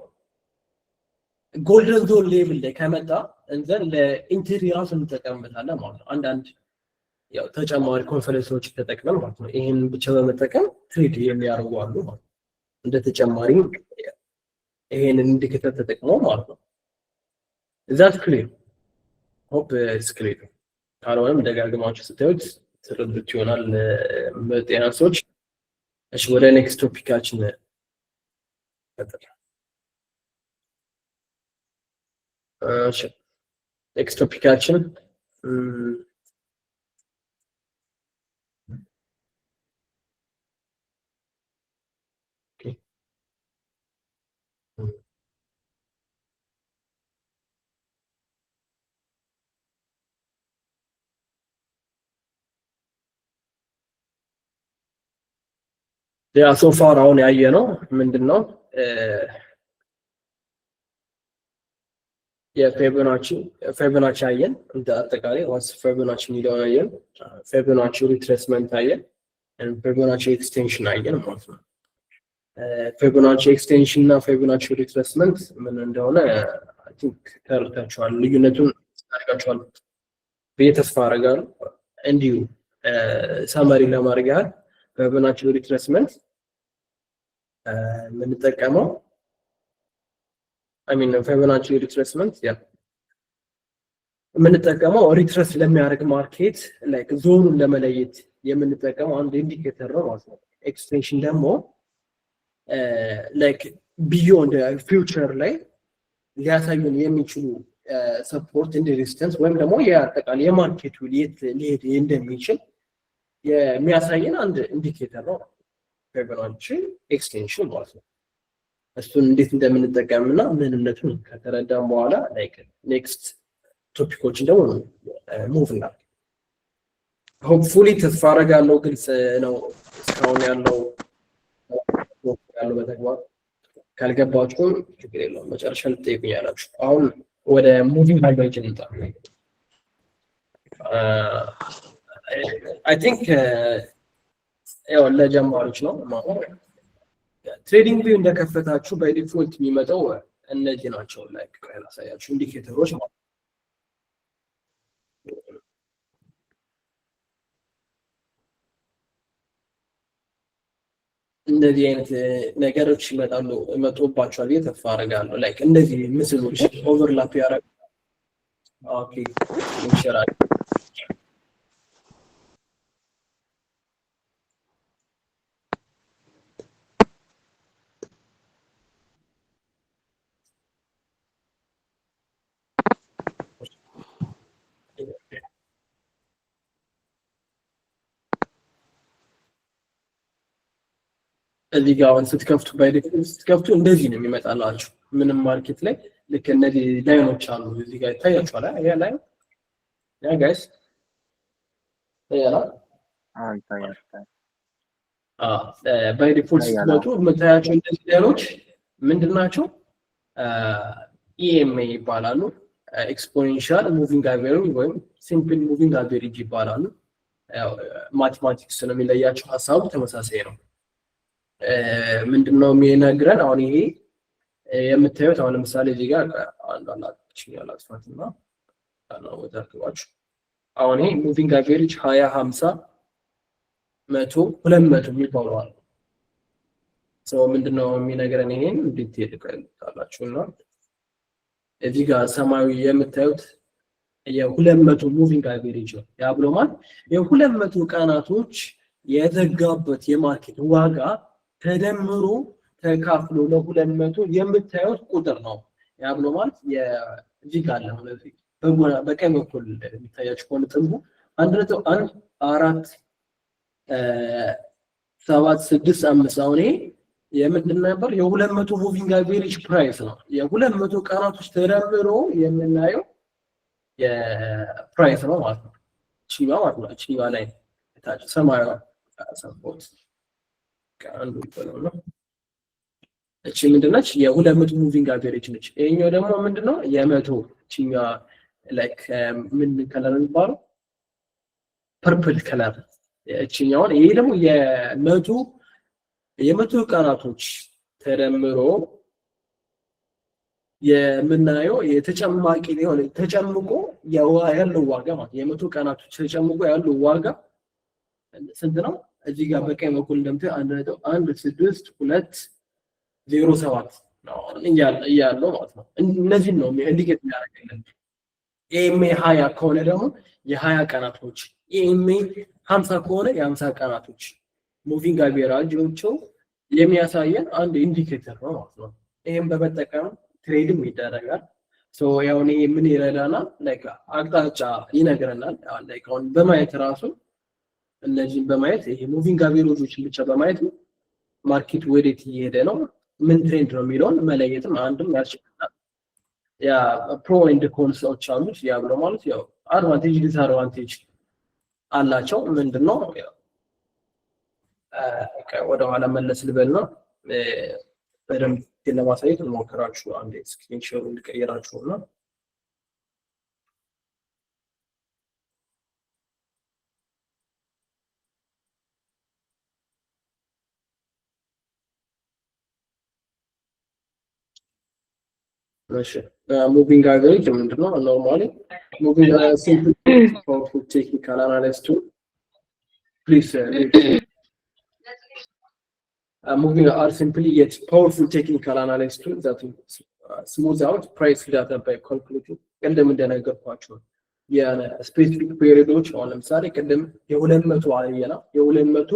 ጎልደን ዞን ሌቭል ላይ ከመጣ እንዘን ለኢንትሪ ራሱ እንጠቀምበታለን ማለት ነው። አንዳንድ ያው ተጨማሪ ኮንፈረንሶች ተጠቅመን ማለት ነው። ይሄን ብቻ በመጠቀም ትሬድ የሚያደርጉ አሉ ማለት ነው። እንደ ተጨማሪ ይሄንን ኢንዲኬተር ተጠቅመው ማለት ነው። ዛት ክሊር ሆፕ ኢትስ ክሊር። ካልሆነም ደጋግማችሁ ስታዩት ትረዱት ይሆናል በጤና ሰዎች። እሺ ወደ ኔክስት ቶፒካችን እሺ ኔክስት ቶፒካችን ያ ሶፋር አሁን ያየ ነው ምንድነው የፌቦናቺ አየን። እንደ አጠቃላይ ዋስ ፌቦናቺ የሚለውን አየን፣ ፌቦናቺ ሪትሬስመንት አየን፣ ፌቦናቺ ኤክስቴንሽን አየን ማለት ነው። ፌቦናቺ ኤክስቴንሽን እና ፌቦናቺ ሪትሬስመንት ምን እንደሆነ አይ ቲንክ ተረድታችኋል፣ ልዩነቱን ታውቃችኋል ብዬ ተስፋ አደርጋለሁ። እንዲሁ ሳማሪ ለማድረግ ያህል ፌቦናቺ ሪትሬስመንት የምንጠቀመው ፌቦናቺ ሪትሬስመንት ያ የምንጠቀመው ሪትሬስ ለሚያደርግ ማርኬት ላይክ ዞኑን ለመለየት የምንጠቀመው አንድ ኢንዲኬተር ነው ማለት ነው። ኤክስቴንሽን ደግሞ ላይክ ቢዮንድ ፊውቸር ላይ ሊያሳዩን የሚችሉ ሰፖርት ኤንድ ሬዚስተንስ ወይም ደግሞ የአጠቃላይ የማርኬቱ ሊሄድ እንደሚችል የሚያሳየን አንድ ኢንዲኬተር ነው ፌቦናቺ ኤክስቴንሽን ማለት ነው። እሱን እንዴት እንደምንጠቀምና ምንነቱን ከተረዳን በኋላ ላይክ ኔክስት ቶፒኮችን ደግሞ ሙቭ እናድርግ። ሆፕፉሊ ተስፋ አደርጋለሁ ግልጽ ነው እስካሁን ያለው በተግባር። ካልገባችሁም ችግር የለውም መጨረሻ ልትጠይቁኛላችሁ። አሁን ወደ ሙቪንግ አቨሬጅ እንምጣ። አይ ቲንክ ያው ለጀማሪዎች ነው ማለት ትሬዲንግ ቪው እንደከፈታችሁ ባይ ዲፎልት የሚመጣው እነዚህ ናቸው። ላይክ ያሳያችሁ ኢንዲኬተሮች ማለት እንደዚህ አይነት ነገሮች ይመጡባቸዋል ብዬ ተስፋ አደርጋለሁ። ላይክ እንደዚህ ምስሎች ኦቨርላፕ ያደርጋሉ። ኦኬ ይችላል። እዚህ ጋር አሁን ስትከፍቱ ባይዲፎልት ስትከፍቱ እንደዚህ ነው የሚመጣላችሁ ምንም ማርኬት ላይ ልክ እነዚህ ላይኖች አሉ እዚህ ጋር ይታያችኋል ያ ላይ ያ ጋይስ ያላ ይታያል ባይዲፎልት ስትመጡ የምታያቸው እነዚህ ላይኖች ምንድናቸው EMA ይባላሉ ኤክስፖኔንሻል ሙቪንግ አቨሬጅ ወይም ሲምፕል ሙቪንግ አቨሬጅ ይባላሉ ማቴማቲክስ ነው የሚለያቸው ሐሳቡ ተመሳሳይ ነው ምንድነው የሚነግረን አሁን ይሄ የምታዩት አሁን ለምሳሌ እዚህ ጋር አንዳላችሁ ያላስፋትና ወጣችሁ አሁን ይሄ ሙቪንግ አቨሬጅ 20 50 100 200 የሚባለው አለ ምንድነው የሚነግረን ይሄን ዲቴል ካላችሁና እዚህ ጋር ሰማያዊ የምታዩት የ200 ሙቪንግ አቨሬጅ ነው ያ ብሎ ማለት የ200 ቀናቶች የተጋበት የማርኬት ዋጋ ተደምሮ ተካፍሎ ለ200 የምታዩት ቁጥር ነው ያ ብሎ ማለት የዚህ ጋር ነው ለዚህ በቀኝ በኩል የሚታያችሁ ከሆነ ጥንቡ 1.1 4 7 6 5 አሁን ይሄ የምንድን ነበር የ200 ሙቪንግ አቨሬጅ ፕራይስ ነው የ200 ቀናቶች ተደምሮ የምናየው የፕራይስ ነው ማለት ነው ቺባ ማለት ነው ቺባ ላይ ታች ሰማያዊ ሰፖርት አንዱ ነው እቺ ምንድነች የ200 ሙቪንግ አቨሬጅ ነች ይሄኛው ደግሞ ምንድነው የ100 ቺኛ ላይክ ምን ከለር የሚባለው ፐርፕል ከለር እቺኛው ይሄ ደግሞ የ100 ቀናቶች ተደምሮ የምናየው የተጨማቂ ነው ተጨምቆ ያለው ዋጋ ማለት የ100 ቀናቶች ተጨምቆ ያለው ዋጋ ስንት ነው እዚህ ጋር በቀኝ በኩል እንደምታዩ 1.1627 ነው እያለው ማለት ነው እነዚህ ነው ኢንዲኬት የሚያደርግልን EMA 20 ከሆነ ደግሞ የ20 ቀናቶች EMA 50 ከሆነ የ50 ቀናቶች ሙቪንግ አቨሬጆቹ የሚያሳየን አንድ ኢንዲኬተር ነው ማለት ነው ይሄን በመጠቀም ትሬድም ይደረጋል ያው እኔ ምን ይረዳናል ላይክ አቅጣጫ ይነግረናል ላይክ አሁን በማየት ራሱ እነዚህን በማየት ይሄ ሙቪንግ አቨሬጆችን ብቻ በማየት ማርኬት ወዴት እየሄደ ነው ምን ትሬንድ ነው የሚለውን መለየትም አንድም ያስችላል ያ ፕሮ ኤንድ ኮንሶች አሉት ያ ብሎ ማለት ያው አድቫንቴጅ ዲስአድቫንቴጅ አላቸው ምንድነው ያው ወደ ኋላ መለስ ልበልና በደንብ ለማሳየት እንሞክራችሁ አንዴ ስክሪን ሼር እንቀይራችሁና moving average ምንድነው normally moving simple for technical analysis tool please moving are simply yet powerful technical analysis tool that smooth out price data by calculating ቀደም እንደነገርኳችሁ የስፔሲፊክ ፔሪዶች አሁን ለምሳሌ ቀደም የ200 አየና የ200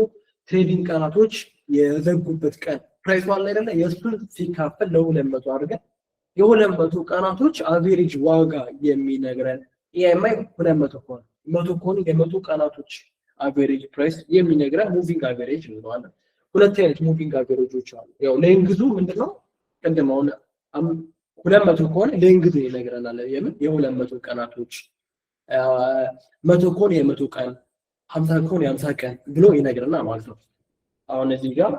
ትሬዲንግ ቀናቶች የዘጉበት ቀን ፕራይስ ዋን ላይ አይደለ የእሱን ሲካፈል ለ200 አድርገን የ200 ቀናቶች አቨሬጅ ዋጋ የሚነግረን EMI 200 ከሆነ 100 ከሆነ የ100 ቀናቶች አቨሬጅ ፕራይስ የሚነግረን ሙቪንግ አቨሬጅ እንለዋለን ሁለት አይነት ሙቪንግ አቨሬጆች አሉ ያው ሌንግዙ ምንድነው ቀደም አሁን 200 ከሆነ ሌንግዙ ይነግረናል የምን የ200 ቀናቶች 100 ከሆነ የ100 ቀን 50 ከሆነ የ50 ቀን ብሎ ይነግረናል ማለት ነው አሁን እዚህ ጋር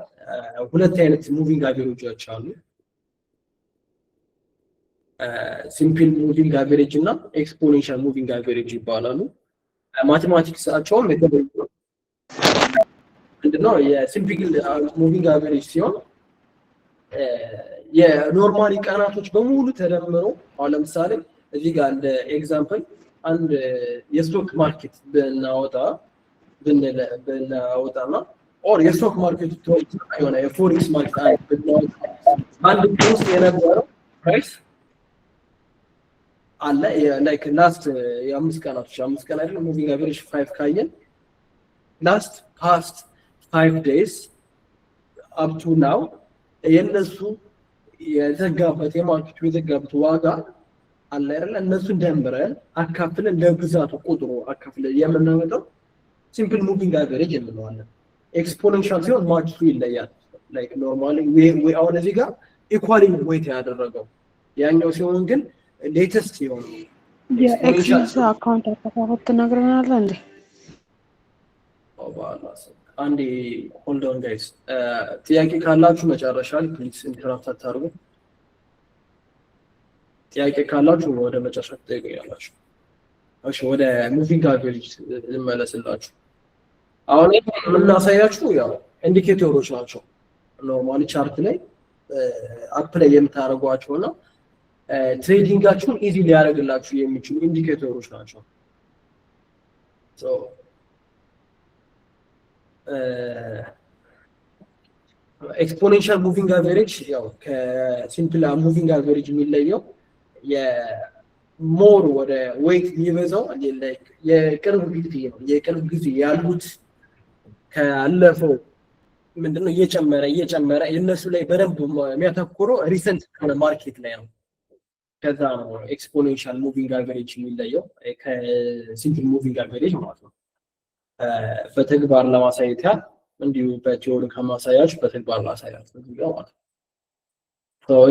ሁለት አይነት ሙቪንግ አቨሬጆች አሉ ሲምፕል ሙቪንግ አቨሬጅ እና ኤክስፖኔንሻል ሙቪንግ አቨሬጅ ይባላሉ ማቴማቲክሳቸውም ምንድነው የሲምፕል ሙቪንግ አቨሬጅ ሲሆን የኖርማሊ ቀናቶች በሙሉ ተደምረው አሁን ለምሳሌ እዚህ ጋር እንደ ኤግዛምፕል አንድ የስቶክ ማርኬት ብናወጣና ኦር የስቶክ ማርኬት ተወልቶ የሆነ የፎሬክስ ማርኬት ብናወጣ አንድ ፖስት የነበረው ፕራይስ አለ ላይክ ላስት የ5 ቀናቶች 5 ቀን አይደለም ሙቪንግ አቨሬጅ 5 ካየን ላስት ፓስት 5 days up to now የነሱ የተጋበት የማርኬቱ የተጋበት ዋጋ አለ አይደል እነሱን ደምረን አካፍለን ለብዛቱ ቁጥሩ አካፍለን የምናመጣው ሲምፕል ሙቪንግ አቨሬጅ እንለዋለን ኤክስፖኔንሻል ሲሆን ማርኬቱ ይለያል ላይክ ኖርማሊ ወይ አሁን እዚህ ጋር ኢኳሊ ዌት ያደረገው ያኛው ሲሆን ግን ሌተስት ይሆን የኤክስስ አካውንት አከፋፈት ትነግረናለህ እንዴ? አንዴ ሆልድ ኦን ጋይስ ጥያቄ ካላችሁ መጨረሻ ላይ ፕሊዝ ኢንተራፕት አታርጉ። ጥያቄ ካላችሁ ወደ መጨረሻ ትጠይቁኛላችሁ። እሺ ወደ ሙቪንግ አቨሬጅ ልመለስላችሁ። አሁን የምናሳያችሁ ያው ኢንዲኬተሮች ናቸው። ኖርማሊ ቻርት ላይ አፕ ላይ የምታደርጓቸው እና ትሬዲንጋችሁን ኢዚ ሊያደርግላችሁ የሚችሉ ኢንዲኬተሮች ናቸው። ሶ ኤክስፖኔንሻል ሙቪንግ አቨሬጅ ያው ከሲምፕል ሙቪንግ አቨሬጅ የሚለየው የሞር ወደ ዌይት የሚበዛው ላይክ የቅርብ ጊዜ ነው። የቅርብ ጊዜ ያሉት ካለፈው ምንድነው እየጨመረ የነሱ ላይ በደንብ የሚያተኩረው ሪሰንት ማርኬት ላይ ነው። ከዛ ነው ኤክስፖኔንሻል ሙቪንግ አቨሬጅ የሚለየው ከሲምፕል ሙቪንግ አቨሬጅ ማለት ነው። በተግባር ለማሳየት ያህል እንዲሁ በቲዮሪ ከማሳያችሁ በተግባር ላሳያችሁ ማለት ነው።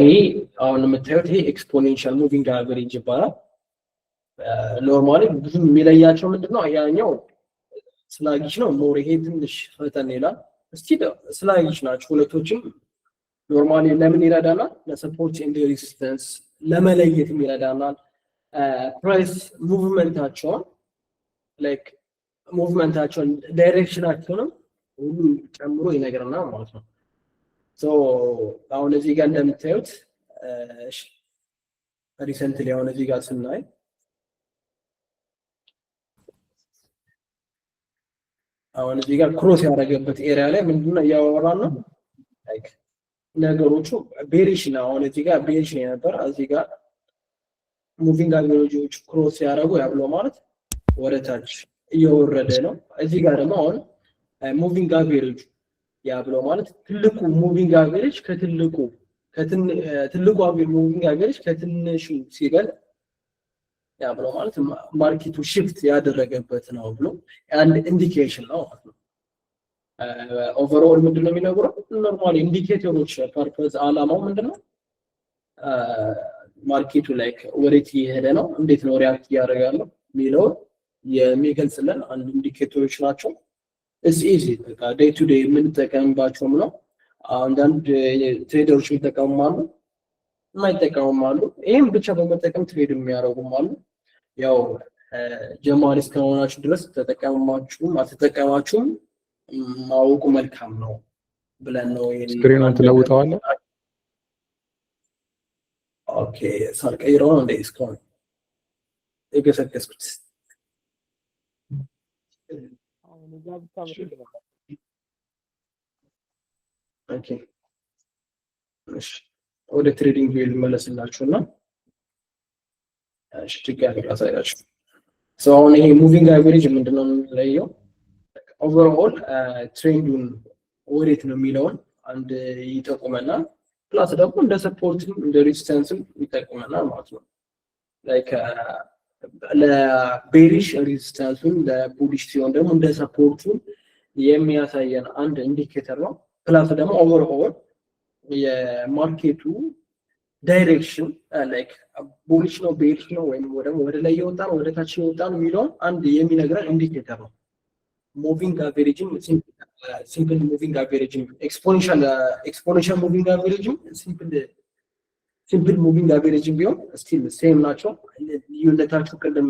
ይሄ አሁን የምታዩት ይሄ ኤክስፖኔንሻል ሙቪንግ አቨሬጅ ይባላል። ኖርማሊ ብዙ የሚለያቸው ምንድነው? ያኛው ስላጊሽ ነው ሞር ይሄ ትንሽ ፈተን ይላል። እስቲ ስላጊሽ ናቸው ሁለቶችም። ኖርማሊ ለምን ይረዳናል? ለሰፖርት ኤንድ ሬዚስተንስ ለመለየት ይረዳናል። ፕራይስ ሙቭመንታቸውን ላይክ ሙቭመንታቸውን ዳይሬክሽናቸውንም ሁሉ ጨምሮ ይነግረናል ማለት ነው። ሶ አሁን እዚህ ጋር እንደምታዩት ሪሰንትሊ አሁን እዚህ ጋር ስናይ አሁን እዚህ ጋር ክሮስ ያደረገበት ኤሪያ ላይ ምንድነው እያወራን ነው? ላይክ ነገሮቹ ቤሪሽ ነው። አሁን እዚህ ጋር ቤሪሽ ነበር፣ እዚህ ጋር ሙቪንግ አቨሬጆች ክሮስ ያደረጉ ያብሎ ማለት ወደ ታች እየወረደ ነው። እዚህ ጋር ደግሞ አሁን ሙቪንግ አቨሬጅ ያብሎ ማለት ትልቁ ሙቪንግ አቨሬጅ ከትልቁ ሙቪንግ አቨሬጅ ከትንሹ ሲበልጥ ያብሎ ማለት ማርኬቱ ሽፍት ያደረገበት ነው ብሎ አንድ ኢንዲኬሽን ነው ማለት ነው። ኦቨርኦል ምንድነው የሚነግረው? ኖርማሊ ኢንዲኬተሮች ፐርፐዝ አላማው ምንድነው? ማርኬቱ ላይ ወዴት እየሄደ ነው፣ እንዴት ነው ሪያክት እያደረጋለው የሚለው የሚገልጽልን አንድ ኢንዲኬተሮች ናቸው። ኢዚ በቃ ዴይ ቱ ዴይ የምንጠቀምባቸውም ነው። አንዳንድ ትሬደሮች የሚጠቀሙም አሉ፣ የማይጠቀሙም አሉ። ይህም ብቻ በመጠቀም ትሬድ የሚያደርጉም አሉ። ያው ጀማሪ እስከሆናችሁ ድረስ ተጠቀማችሁም አትጠቀማችሁም ማወቁ መልካም ነው ብለን ነው። ስክሪኑን ትለውጠዋለህ? ኦኬ ሳልቀይረው ነው እንደ እስካሁን የገሰገስኩት። ኦኬ እሺ ወደ ትሬዲንግ ቪው ልመለስላችሁና እሺ ትጋር ያሳያችሁ። ሶ አሁን ይሄ ሙቪንግ አቨሬጅ ምንድነው የሚለየው? ኦቨርኦል ትሬንዱን ወዴት ነው የሚለውን አንድ ይጠቁመናል። ፕላስ ደግሞ እንደ ሰፖርትም እንደ ሬዚስታንስም ይጠቁመናል ማለት ነው። ላይክ ለቤሪሽ ሬዚስታንሱን ለቡሊሽ ሲሆን ደግሞ እንደ ሰፖርቱ የሚያሳየን አንድ ኢንዲኬተር ነው። ፕላስ ደግሞ ኦቨርኦል የማርኬቱ ዳይሬክሽን ላይክ ቡሊሽ ነው ቤሪሽ ነው ወይም ወደ ላይ እየወጣ ነው ወደ ታች እየወጣ ነው የሚለውን አንድ የሚነግረን ኢንዲኬተር ነው። ሙቪንግ አቨሬጅም ሲምፕል ሙቪንግ አቨሬጅም ኤክስፖኔንሻል ሙቪንግ አቨሬጅም ሲምፕል ሙቪንግ አቨሬጅም ቢሆን ስቲል ሴም ናቸው። ልዩነታቸው ቅድም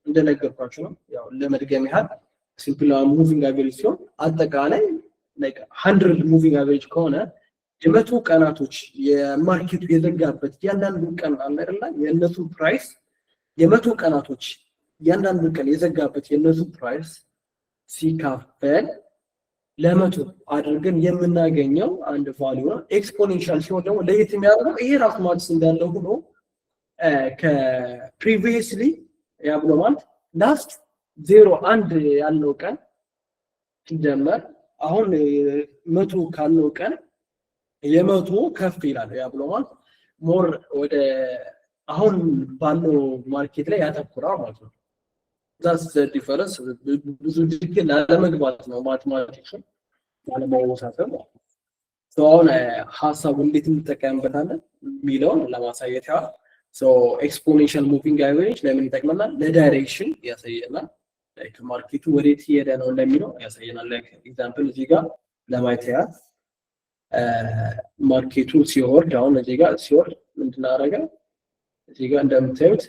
እንደነገርኳችሁ ነው። ያው ለመድገም ያህል ሲምፕል ሙቪንግ አቨሬጅ ሲሆን አጠቃላይ ላይክ 100 ሙቪንግ አቨሬጅ ከሆነ የመቶ ቀናቶች የማርኬቱ የዘጋበት ያንዳንዱ ቀን አለ አይደል? የነሱ ፕራይስ የመቶ ቀናቶች ያንዳንዱ ቀን የዘጋበት የነሱ ፕራይስ ሲካፈል ለመቶ አድርገን የምናገኘው አንድ ቫልዩ ነው። ኤክስፖኔንሻል ሲሆን ደግሞ ለየት የሚያደርገው ይሄ ራሱ ማለት እንዳለው ሆኖ ከፕሪቪየስሊ ያብሎ ማለት ላስት 01 ያለው ቀን ሲጀመር አሁን 100 ካለው ቀን የመቶ ከፍ ይላል ያብሎ ማለት ሞር ወደ አሁን ባለው ማርኬት ላይ ያተኩራል ማለት ነው። ዛስ ዲፈረንስ ብዙ ዲቴል ለመግባት ነው ማቴማቲክስ ለማወሳሰብ አሁን ሐሳቡ እንዴት እንጠቀምበታለን የሚለውን ለማሳየት ያው ኤክስፖኔንሻል ሙቪንግ አቨሬጅ ለምን ይጠቅመናል? ለዳይሬክሽን ያሳየናል። ላይክ ማርኬቱ ወዴት እየሄደ ነው እንደሚለው ያሳየናል። ላይክ ኤግዛምፕል እዚህ ጋር ለማየት ያህል ማርኬቱ ሲወርድ አሁን እዚህ ጋር ሲወርድ ምንድን አደረገ? እዚህ ጋር እንደምታዩት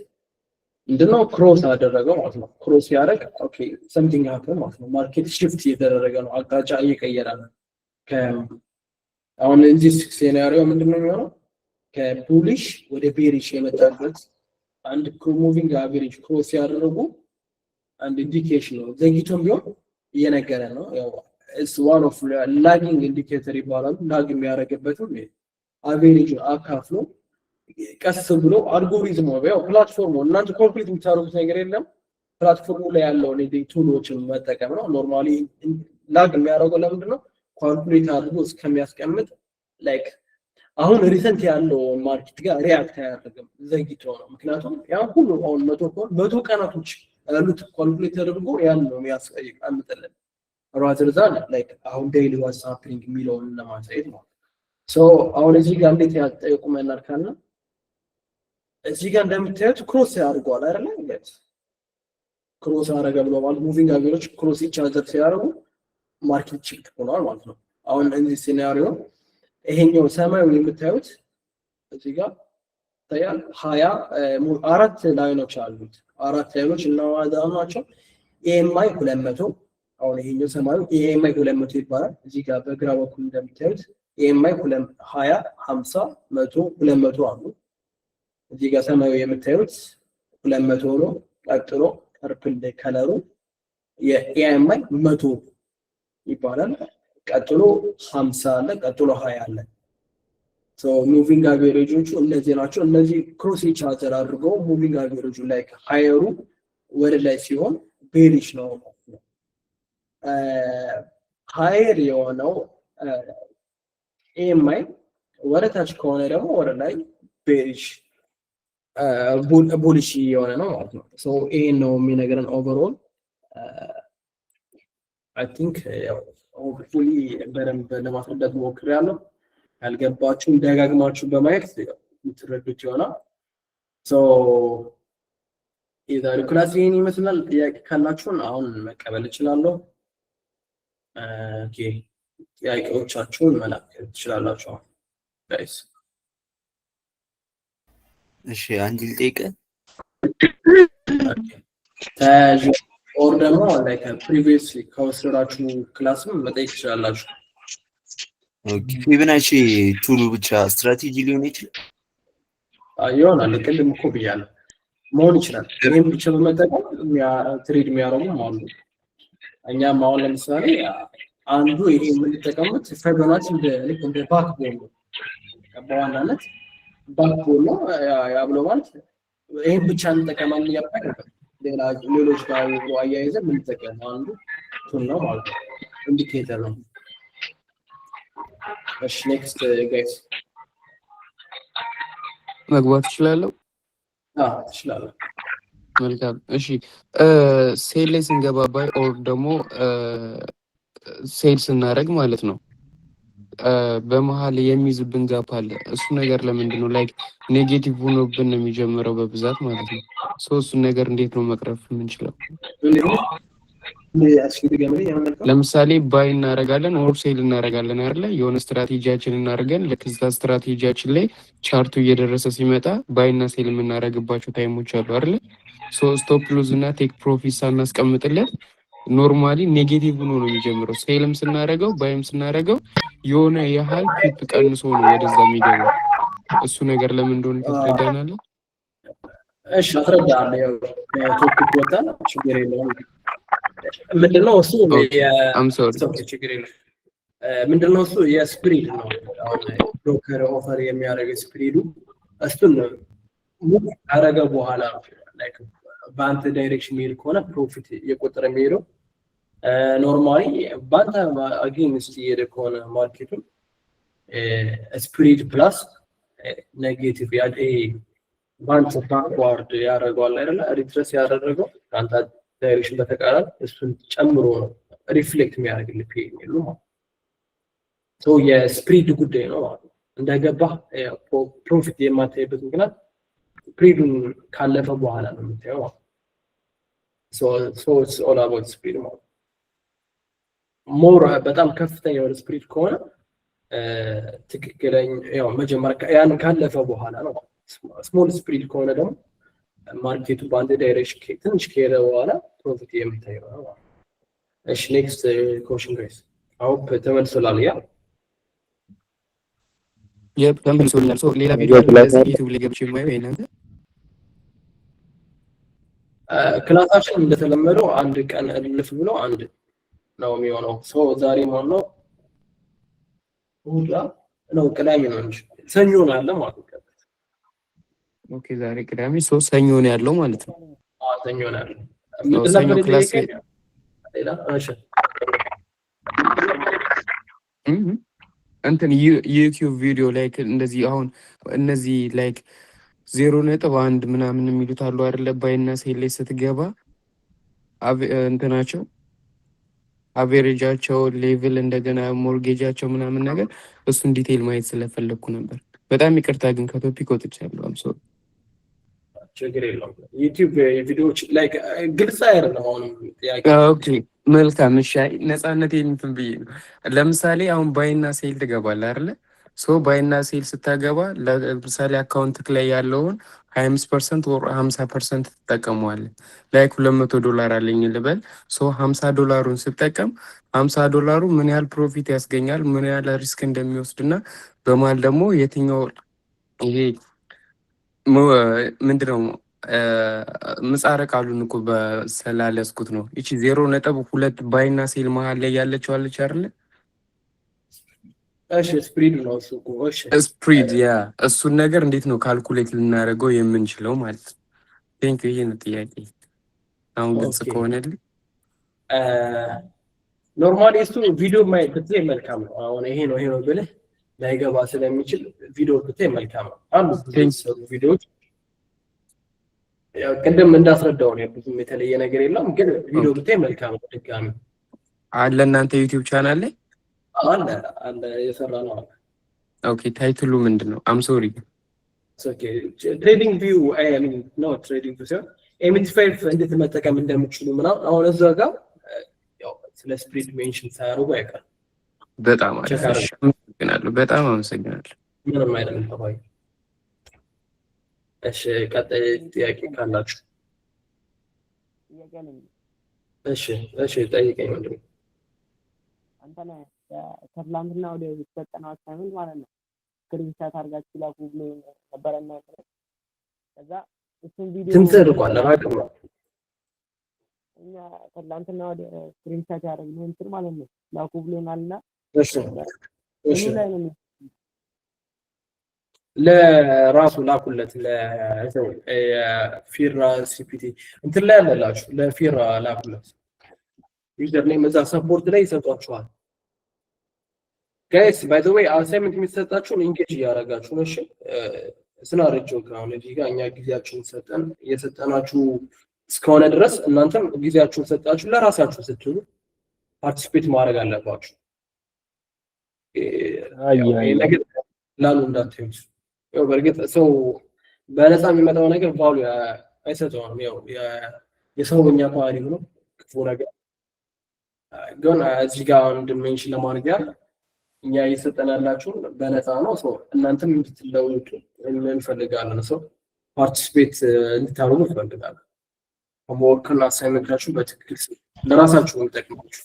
ምንድነው ክሮስ አደረገው ማለት ነው። ክሮስ ያደረግ ኦኬ ሰምቲንግ ሃፕን ማለት ነው። ማርኬት ሽፍት እየተደረገ ነው፣ አቅጣጫ እየቀየረ ነው። አሁን እዚህ ሴናሪዮ ምንድነው የሚሆነው? ከቡሊሽ ወደ ቤሪሽ የመጣበት አንድ ሙቪንግ አቨሬጅ ክሮስ ያደረጉ አንድ ኢንዲኬሽን ነው። ዘግይቶም ቢሆን እየነገረ ነው። ያው it's one of lagging indicator ይባላል። ላግ የሚያደርግበትም አቨሬጁን አካፍሎ ቀስ ብሎ አልጎሪዝሙ ያው ፕላትፎርሙ እናንተ ኮምፕሊት የምታደርጉት ነገር የለም። ፕላትፎርሙ ላይ ያለውን ቱሎችን መጠቀም ነው። ኖርማሊ ላግ የሚያደርገው ለምንድን ነው? ካልኩሌት አድርጎ እስከሚያስቀምጥ ላይክ አሁን ሪሰንት ያለው ማርኬት ጋር ሪአክት አያደርግም፣ ዘግይቶ ነው። ምክንያቱም ያ ሁሉ አሁን 100 ቀናቶች ያሉት ካልኩሌት ተደርጎ ያን ነው የሚያስቀምጥልን rather than like አሁን ዴይሊ ዋትስ ሃፕኒንግ የሚለውን ለማሳየት ነው። አሁን እዚህ ጋር እንዴት ያጠቁመናል ካልና እዚህ ጋር እንደምታዩት ክሮስ ያደርገዋል አይደል? እንዴት ክሮስ አደረገ ብሎ ማለት ሙቪንግ አቨሬጅ ክሮስ ኢች አዘር ሲያደርጉ ማርኬት ቺፕ ሆኗል ማለት ነው። አሁን እዚህ ሲናሪዮ ይሄኛው ሰማያዊ የምታዩት እዚህ ጋር ታያል 24 ላይኖች አሉት። 4 ላይኖች እና ዋጋቸው ኤምአይ 200 አሁን ይሄኛው ሰማያዊ ኤምአይ 200 ይባላል። እዚህ ጋር በግራ በኩል እንደምታዩት ኤምአይ 20 50 100 200 አሉ። እዚህ ጋር ሰማያዊ የምታዩት 200 ነው። ቀጥሎ ፐርፕል ከለሩ የኤምአይ 100 ይባላል። ቀጥሎ 50 አለ፣ ቀጥሎ 20 አለ። ሙቪንግ አቨሬጆቹ እነዚህ ናቸው። እነዚህ ክሮስ ኢች አዘር አድርገው ሙቪንግ አቨሬጁ ላይክ ሃየሩ ወደ ላይ ሲሆን ቤሪሽ ነው። ሃየር የሆነው ኤምአይ ወደ ታች ከሆነ ደግሞ ወደ ላይ ቤሪሽ ቡሊሽ የሆነ ነው ማለት ነው። ይሄን ነው የሚነግረን ኦቨርኦል አይ ቲንክ ያው ሆፕፉሊ በደንብ ለማስረዳት ሞክሬያለሁ። ያልገባችሁ ደጋግማችሁ በማየት የምትረዱት ይሆናል። የዛሬው ክላስ ይሄን ይመስላል። ጥያቄ ካላችሁን አሁን መቀበል እችላለሁ። ኦኬ ጥያቄዎቻችሁን መላክ ትችላላችሁ ጋይስ። እሺ አንድ ልጠይቅ። ኦር ደግሞ ላይክ ፕሪቪየስሊ ከወሰዳችሁ ክላስም መጠየቅ ትችላላችሁ። ኦኬ ፊቦናቺ ቱሉ ብቻ ስትራቴጂ ሊሆን ይችላል? ይሆናል። ቅድም እኮ ብያለሁ መሆን ይችላል። ይሄን ብቻ በመጠቀም ትሬድ የሚያደርጉም አሉ። እኛም አሁን ለምሳሌ አንዱ ይሄ የምንጠቀምበት ፊቦናቺ እንደ ባክቦን ነው። በዋናነት ባክቦን ነው ያብሎ ማለት ይሄን ብቻ እንጠቀማለን ያባል ሌሎች ጋር አያይዘን የምንጠቀመው አንዱ ቱል ነው ማለት ነው። ኢንዲኬተር ነው። እሺ ኔክስት ጋይስ መግባት እችላለሁ? ትችላለህ። መልካም እሺ። ሴል ላይ ስንገባ ባይ ኦር ደግሞ ሴል ስናደርግ ማለት ነው በመሀል የሚይዝብን ጋፕ አለ። እሱ ነገር ለምንድን ነው ላይክ ኔጌቲቭ ሆኖብን ነው የሚጀምረው በብዛት ማለት ነው። እሱን ነገር እንዴት ነው መቅረፍ የምንችለው? ለምሳሌ ባይ እናደርጋለን ኦር ሴል እናደርጋለን አይደለ? የሆነ ስትራቴጂያችን እናደርገን ለክስታ ስትራቴጂያችን ላይ ቻርቱ እየደረሰ ሲመጣ ባይ እና ሴል የምናደርግባቸው ታይሞች አሉ አይደለ? ስቶፕ ሎዝ እና ቴክ ፕሮፊት ሳናስቀምጥለት ኖርማሊ ኔጌቲቭ ሆኖ ነው የሚጀምረው። ሴልም ስናደርገው ባይም ስናደርገው የሆነ ያህል ፒፕ ቀንሶ ነው ወደዛ የሚገባው። እሱ ነገር ለምን እንደሆነ ትረዳናለህ? እሺ አስረዳለሁ። ያው ቶፒክ ወጣ ችግር የለውም። ምንድነው እሱ ችግር የለውም። ምንድነው እሱ የስፕሪድ ነው። አሁን ብሮከር ኦፈር የሚያደርገው ስፕሪዱ እሱን ሙቭ አረገ በኋላ ላይክ በአንተ ዳይሬክሽን የሚሄድ ከሆነ ፕሮፊት የቆጠረ የሚሄደው ኖርማሊ በአንተ አጌንስት እየሄደ ከሆነ ማርኬቱን ስፕሪድ ፕላስ ኔጌቲቭ ያደ በአንተ ባክዋርድ ያደረገዋል አይደለ? ሪትረስ ያደረገው ከአንተ ዳይሬክሽን በተቃራኒ እሱን ጨምሮ ነው ሪፍሌክት የሚያደርግልህ የሚሉ ማለት ሶ የስፕሪድ ጉዳይ ነው ማለት ነው። እንደገባ ፕሮፊት የማታይበት ምክንያት ስፕሪዱን ካለፈ በኋላ ነው የምታየው ማለት ነው። ሶ ኢትስ ኦል አባውት ስፕሪድ ማለት ነው። ሞር በጣም ከፍተኛ የሆነ ስፕሪድ ከሆነ ትክክለኛ ያው መጀመሪያ ያን ካለፈ በኋላ ነው። ስሞል ስፕሪድ ከሆነ ደግሞ ማርኬቱ በአንድ ዳይሬክሽን ትንሽ ከሄደ በኋላ ፕሮፊት የምታየው ነው። እሺ ኔክስት ኮሽን ጋይስ አሁን ተመልሶላል። ያ ተመልሶላል። ሶ ሌላ ቪዲዮ ዩቲዩብ ላይ ገብቼ የማየው ይሄንን ክላሳችን እንደተለመደው አንድ ቀን እልፍ ብሎ አንድ ነው የሚሆነው። ሶ ዛሬ ማለት ነው እሑድ ነው ቅዳሜ ነው እንጂ ሰኞ ነው ያለ ማለት ነው። ኦኬ ዛሬ ቅዳሜ ሶ ሰኞ ነው ያለው ማለት ነው። ሰኞ ነው ያለው። ሰኞ ክላስ ሌላ እሺ እንትን ዩቲዩብ ቪዲዮ ላይክ እንደዚህ አሁን እነዚህ ላይክ 0.1 ምናምን የሚሉት አሉ አይደለ? ባይና ሴል ላይ ስትገባ እንትናቸው አቬሬጃቸው ሌቭል እንደገና ሞርጌጃቸው ምናምን ነገር እሱን ዲቴይል ማየት ስለፈለኩ ነበር። በጣም ይቅርታ ግን ከቶፒክ ወጥቻለሁ። አም ሶሪ። ችግር የለውም። ዩቲዩብ ቪዲዮዎች ላይክ ግልጽ አይደለም። አሁንም ጥያቄ ኦኬ መልካም እሺ። ነፃነቴን እንትን ብዬ ነው። ለምሳሌ አሁን ባይና ሴል ትገባለህ አይደለ? ሶ ባይና ሴል ስታገባ ለምሳሌ አካውንት ላይ ያለውን 25% ወር 50% ትጠቀመዋለህ። ላይክ $200 አለኝ ልበል። ሶ $50 ስጠቀም $50 ምን ያህል ፕሮፊት ያስገኛል፣ ምን ያህል ሪስክ እንደሚወስድና በማል ደግሞ የትኛው ይሄ ምንድነው ምጻረ ቃሉን እኮ በሰላለስኩት ነው። እቺ 0.2 ባይና ሴል መሃል ላይ ያለችው አለች አይደል? እሺ ስፕሪድ ነው እሱ እኮ። እሺ ስፕሪድ ያ እሱን ነገር እንዴት ነው ካልኩሌት ልናደርገው የምንችለው ማለት ነው? ቴንክ ዩ። ይሄን ጥያቄ አሁን ግልጽ ከሆነልኝ ኖርማሊ እሱ ቪዲዮ ማየት ብትይ መልካም ነው። አሁን ይሄ ነው ብለህ ላይገባ ስለሚችል ቪዲዮ ብትይ መልካም ነው። አሉ ቪዲዮዎች ያው ቅድም እንዳስረዳው ነው ብዙም የተለየ ነገር የለም፣ ግን ቪዲዮ ብትይ መልካም ነው። ድጋሚ አለ እናንተ ዩቲዩብ ቻናል ላይ አለ የሰራ ነው አለ። ኦኬ ታይትሉ ምንድነው? አም ሶሪ ኦኬ ትሬዲንግ ቪው አይ ሚን ኖ ትሬዲንግ ቪው ኤም5 እንዴት መጠቀም እንደምትችሉ ምናምን አሁን እዛ ጋር ያው ስለ ስፕሪድ ሜንሽን ሳያደርጉ አይቀርም። በጣም አመሰግናለሁ። በጣም አመሰግናለሁ። ምንም አይደለም ተባይ። እሺ ቀጣይ ጥያቄ ካላችሁ እሺ ጠይቀኝ ወንድሜ። አንተና ከትላንትና ወደ ተጠናው አሳይመንት ማለት ነው ስክሪንሻት አድርጋችሁ ላኩ ብሎ ነበረና ከዛ እሱን ቪዲዮ ትንሰርቋል አራቅም ነው እኛ ከትላንትና ወደ ስክሪንሻት ያደረግነው እንትን ማለት ነው ላኩ ብሎናልና እሺ ላይ ነው ለራሱ ላኩለት ለፊራ ሲፒቲ እንትን ላይ አለላችሁ ለፊራ ላኩለት ዩዘር ኔም እዛ ሰፖርት ላይ ይሰጧችኋል። ጋይስ ባይ ዘ ዌይ አሳይመንት የሚሰጣችሁን ኢንጌጅ እያደረጋችሁ ነው። እሺ ስናረጀው ከሆነ እዚህ ጋር እኛ ጊዜያችሁን ሰጠን የሰጠናችሁ እስከሆነ ድረስ እናንተም ጊዜያችሁን ሰጣችሁ ለራሳችሁ ስትሉ ፓርቲሲፔት ማድረግ አለባችሁ። ነገር ላሉ እንዳትዩት። ያው በእርግጥ ሰው በነፃ የሚመጣው ነገር ቫሉ አይሰጠውም። ያው የሰውኛ ባህሪ ነው ክፉ ነገር ግን እዚህ ጋር አንድ ሜንሽን ለማድረግ ያለ እኛ እየሰጠናላችሁን በነፃ ነው። ሰው እናንተም እንድትለውጡ እንፈልጋለን። ሰው ፓርቲሲፔት እንድታደርጉ እንፈልጋለን። ሆምወርክና አሳይመንታችሁ በትክክል ለራሳችሁ እንጠቅማችሁ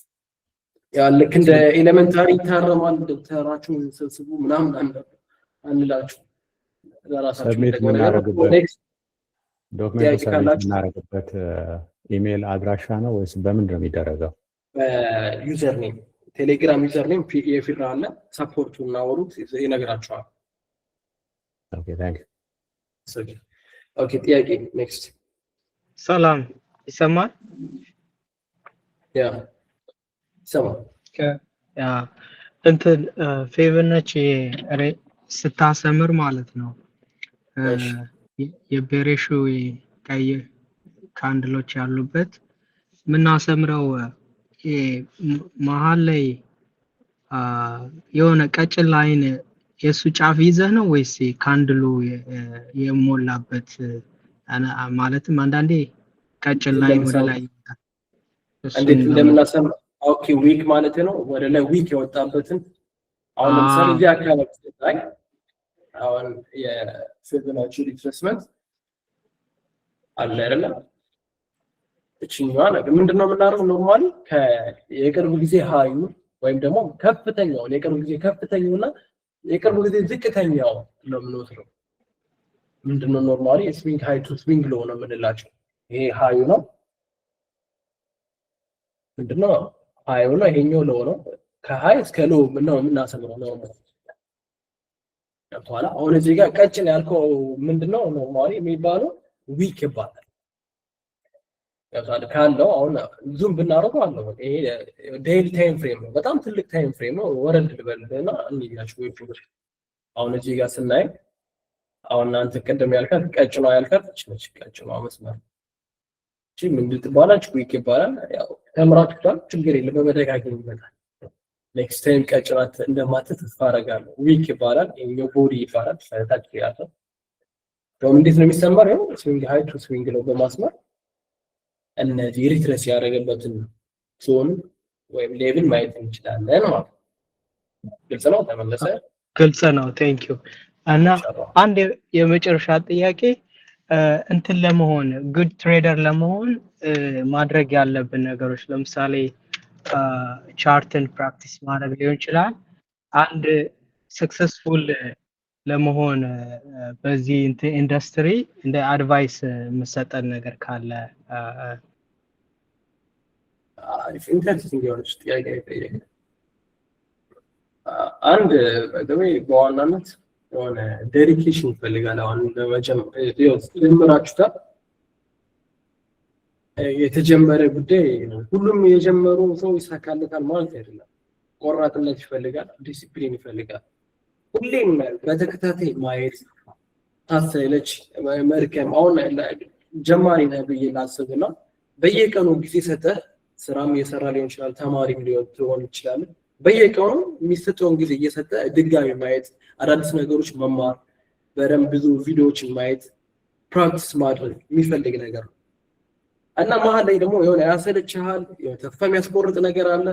ያ ልክ እንደ ኤሌመንታሪ ታረማል ደብተራችሁ ሰብስቡ ምናምን አንላችሁ ለራሳችሁ ዶክመንት እናደርግበት ኢሜል አድራሻ ነው ወይስ በምንድን ነው የሚደረገው? ዩዘር ኔም ቴሌግራም ዩዘር ኔም የፊራ አለ ሰፖርቱ እና ወሩት ይነግራችኋል። ኦኬ ታንክ ዩ። ኦኬ ጥያቄ ኔክስት። ሰላም ይሰማል? ያ ይሰማል። ያ እንትን ፌቨርነች ስታሰምር ማለት ነው የቤሬሹ ቀይ ካንድሎች ያሉበት ምናሰምረው መሀል ላይ የሆነ ቀጭን ላይን የሱ ጫፍ ይዘህ ነው ወይስ ካንድሉ የሞላበት ማለትም አንዳንዴ ቀጭን ላይን ወደ ላይ ይወጣል እንዴት እንደምናሰማ ኦኬ ዊክ ማለት ነው ወደ ላይ ዊክ የወጣበትን አሁን ለምሳሌ እዚህ አካባቢ ላይ አሁን የፊቦናቺ ሪትሬስመንት አለ አይደል እቺኛዋ ነገር ምንድነው የምናደርገው ኖርማሊ የቅርብ ጊዜ ሃዩ ወይም ደግሞ ከፍተኛው የቅርብ ጊዜ ከፍተኛውና የቅርብ ጊዜ ዝቅተኛው ነው የምንወስደው ምንድነው ኖርማሊ ስዊንግ ሃይ ቱ ስዊንግ ሎ ነው የምንላቸው ይሄ ሃዩ ነው ምንድነው ሃዩ ነው ይሄኛው ሎ ነው ከሃይ እስከ ሎ ነው የምናሰምረው ነው ያቷላ አሁን እዚህ ጋር ቀጭን ያልከው ምንድነው ኖርማሊ የሚባለው ዊክ ይባላል ያቷላ ካለው አሁን ዙም ብናረጋው አለው ይሄ ዴይሊ ታይም ፍሬም ነው በጣም ትልቅ ታይም ፍሬም ነው ወረድ ልበልና እንዲያችሁ ወይ አሁን እዚህ ጋር ስናይ አሁን አንተ ቀደም ያልካት ቀጭኗ ያልካት እቺ ቀጭኗ መስመር እቺ ምንድን ትባላለች ዊክ ይባላል ያው ተምራችኋል ችግር የለም በመደጋገም ይመጣል ኔክስት ታይም ቀጭናት እንደማትት ተፋረጋለሁ ዊክ ይባላል ይሄው ቦዲ ይባላል ታች ያለው ደግሞ እንዴት ነው የሚሰማው ስዊንግ ሃይ ቱ ስዊንግ ነው በማስመር እነዚህ ሪትረስ ያደረገበትን ዞን ወይም ሌቭል ማየት እንችላለን ማለት ግልጽ ነው ተመለሰ ግልጽ ነው ቴንክ ዩ እና አንድ የመጨረሻ ጥያቄ እንትን ለመሆን ጉድ ትሬደር ለመሆን ማድረግ ያለብን ነገሮች ለምሳሌ ቻርትን ፕራክቲስ ማድረግ ሊሆን ይችላል አንድ ሰክሰስፉል ለመሆን በዚህ ኢንዱስትሪ እንደ አድቫይስ መሰጠን ነገር ካለ ኢንተረስቲንግ የሆነ ጥያቄ ይጠይቃል አንድ በዋናነት የሆነ ዴዲኬሽን ይፈልጋል አሁን በመጀመሪያችሁ የተጀመረ ጉዳይ ሁሉም የጀመሩ ሰው ይሳካለታል ማለት አይደለም ቆራጥነት ይፈልጋል ዲሲፕሊን ይፈልጋል ሁሌም በተከታታይ ማየት ታሰለች መርከም አሁን ጀማሪ ነህ ብዬ ላስብና በየቀኑ ጊዜ ሰጠህ ስራም እየሰራ ሊሆን ይችላል ተማሪም ሊሆን ይችላል በየቀኑ የሚሰጠውን ጊዜ እየሰጠ ድጋሚ ማየት አዳዲስ ነገሮች መማር በደንብ ብዙ ቪዲዮዎችን ማየት ፕራክቲስ ማድረግ የሚፈልግ ነገር ነው እና መሀል ላይ ደግሞ የሆነ ያሰለችሃል ተስፋ የሚያስቆርጥ ነገር አለ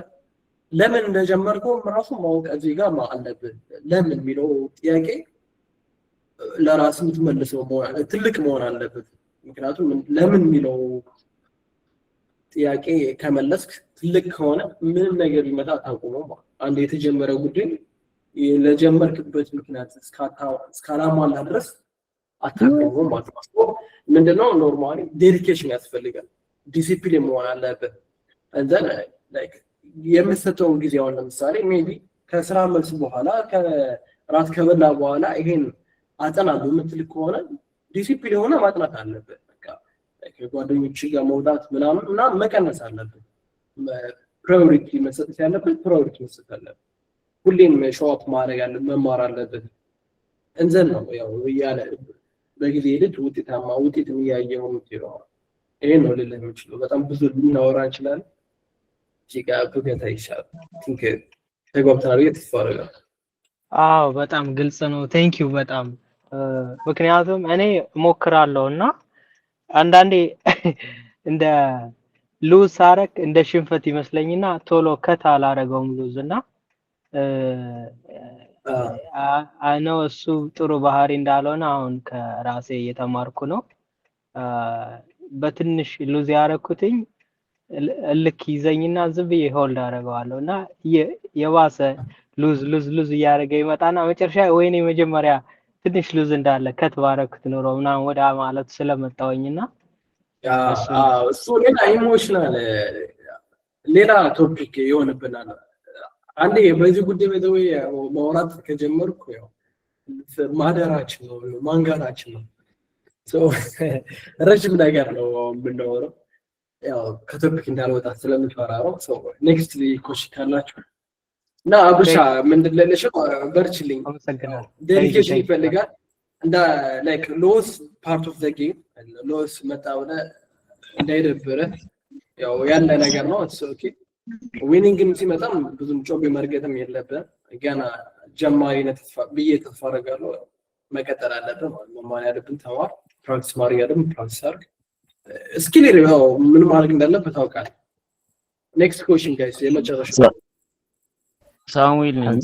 ለምን እንደጀመርከው ራሱ ማወቅ እዚህ ጋር አለብህ ለምን የሚለው ጥያቄ ለራስ የምትመልሰው ትልቅ መሆን አለበት ምክንያቱም ለምን የሚለው ጥያቄ ከመለስክ ትልቅ ከሆነ ምንም ነገር ሊመጣ ታቆመው አንድ የተጀመረ ጉዳይ ለጀመርክበት ምክንያት እስካላሟላ ድረስ አታቆመው ማለት ነው ምንድነው ኖርማሊ ዴዲኬሽን ያስፈልጋል ዲሲፕሊን መሆን አለበት and then like የምትሰጠው ጊዜ አሁን ለምሳሌ ሜቢ ከስራ መልስ በኋላ ከራት ከበላ በኋላ ይሄን አጠናለሁ የምትል ከሆነ ዲሲፕሊን ሆነ ማጥናት አለበት በቃ ከጓደኞች ጋር መውጣት ምናምን መቀነስ አለበት ፕራዮሪቲ መስጠት ያለበት ፕራዮሪቲ መስጠት አለበት ሁሌም ሾፕ ማድረግ አለ መማር አለበት እንዘን ነው ያው ያለ በጊዜ ሂደት ውጤት የሚያየው ነው ይሄ ነው ልልህ የምችለው በጣም ብዙ ልናወራ እንችላለን ጂጋ ቡገታ ይሻል ቲንክ ተጓብተናል የተፈረገ አዎ በጣም ግልጽ ነው ቴንክ ዩ በጣም ምክንያቱም እኔ ሞክራለሁና አንዳንዴ እንደ ሉዝ አረክ እንደ ሽንፈት ይመስለኝና ቶሎ ከታ አላረገውም ሉዝና አነው እሱ ጥሩ ባህሪ እንዳልሆነ አሁን ከራሴ እየተማርኩ ነው በትንሽ ሉዝ ያረኩትኝ ልክ ይዘኝና ዝብዬ ሆልድ አረጋዋለሁና የባሰ ሉዝ ያረገ ይመጣና መጨረሻ ወይኔ መጀመሪያ ትንሽ ሉዝ እንዳለ ከት ባረኩት ኖሮ ምናምን ወደ ማለት ስለመጣውኝና እሱ ሌላ ኢሞሽናል ሌላ ቶፒክ ይሆንብናል አንዴ በዚህ ጉዳይ በተወይ ማውራት ከጀመርኩ ያው ማደራችን ነው ማንጋራችን ነው ረጅም ነገር ነው የምናወራው ያው ከቶፒክ እንዳልወጣ ስለምፈራረው ኔክስት ኮሽ ካላችሁ እና አብሻ ምንድን ለለሽ በርችልኝ ዴዲኬሽን ይፈልጋል እንደ ላይክ ሎስ ፓርት ኦፍ ዘ ጌም ሎስ መጣውና እንዳይደብረ ያው ያለ ነገር ነው ኦኬ ዊኒንግም ሲመጣም ብዙም ጮቤ መርገጥም የለብህ ገና ጀማሪነት ብዬ ተስፋ አደርጋለሁ መቀጠል አለብህ መማር ያለብን ተማር ፕራክቲስ ማድረግ ያለብን ፕራክቲስ አድርግ ስኪል ነው ምን ማድረግ እንዳለበት ታውቃለህ ኔክስት ኩዌስችን ጋይስ የመጨረሻ ሳሙኤል ነው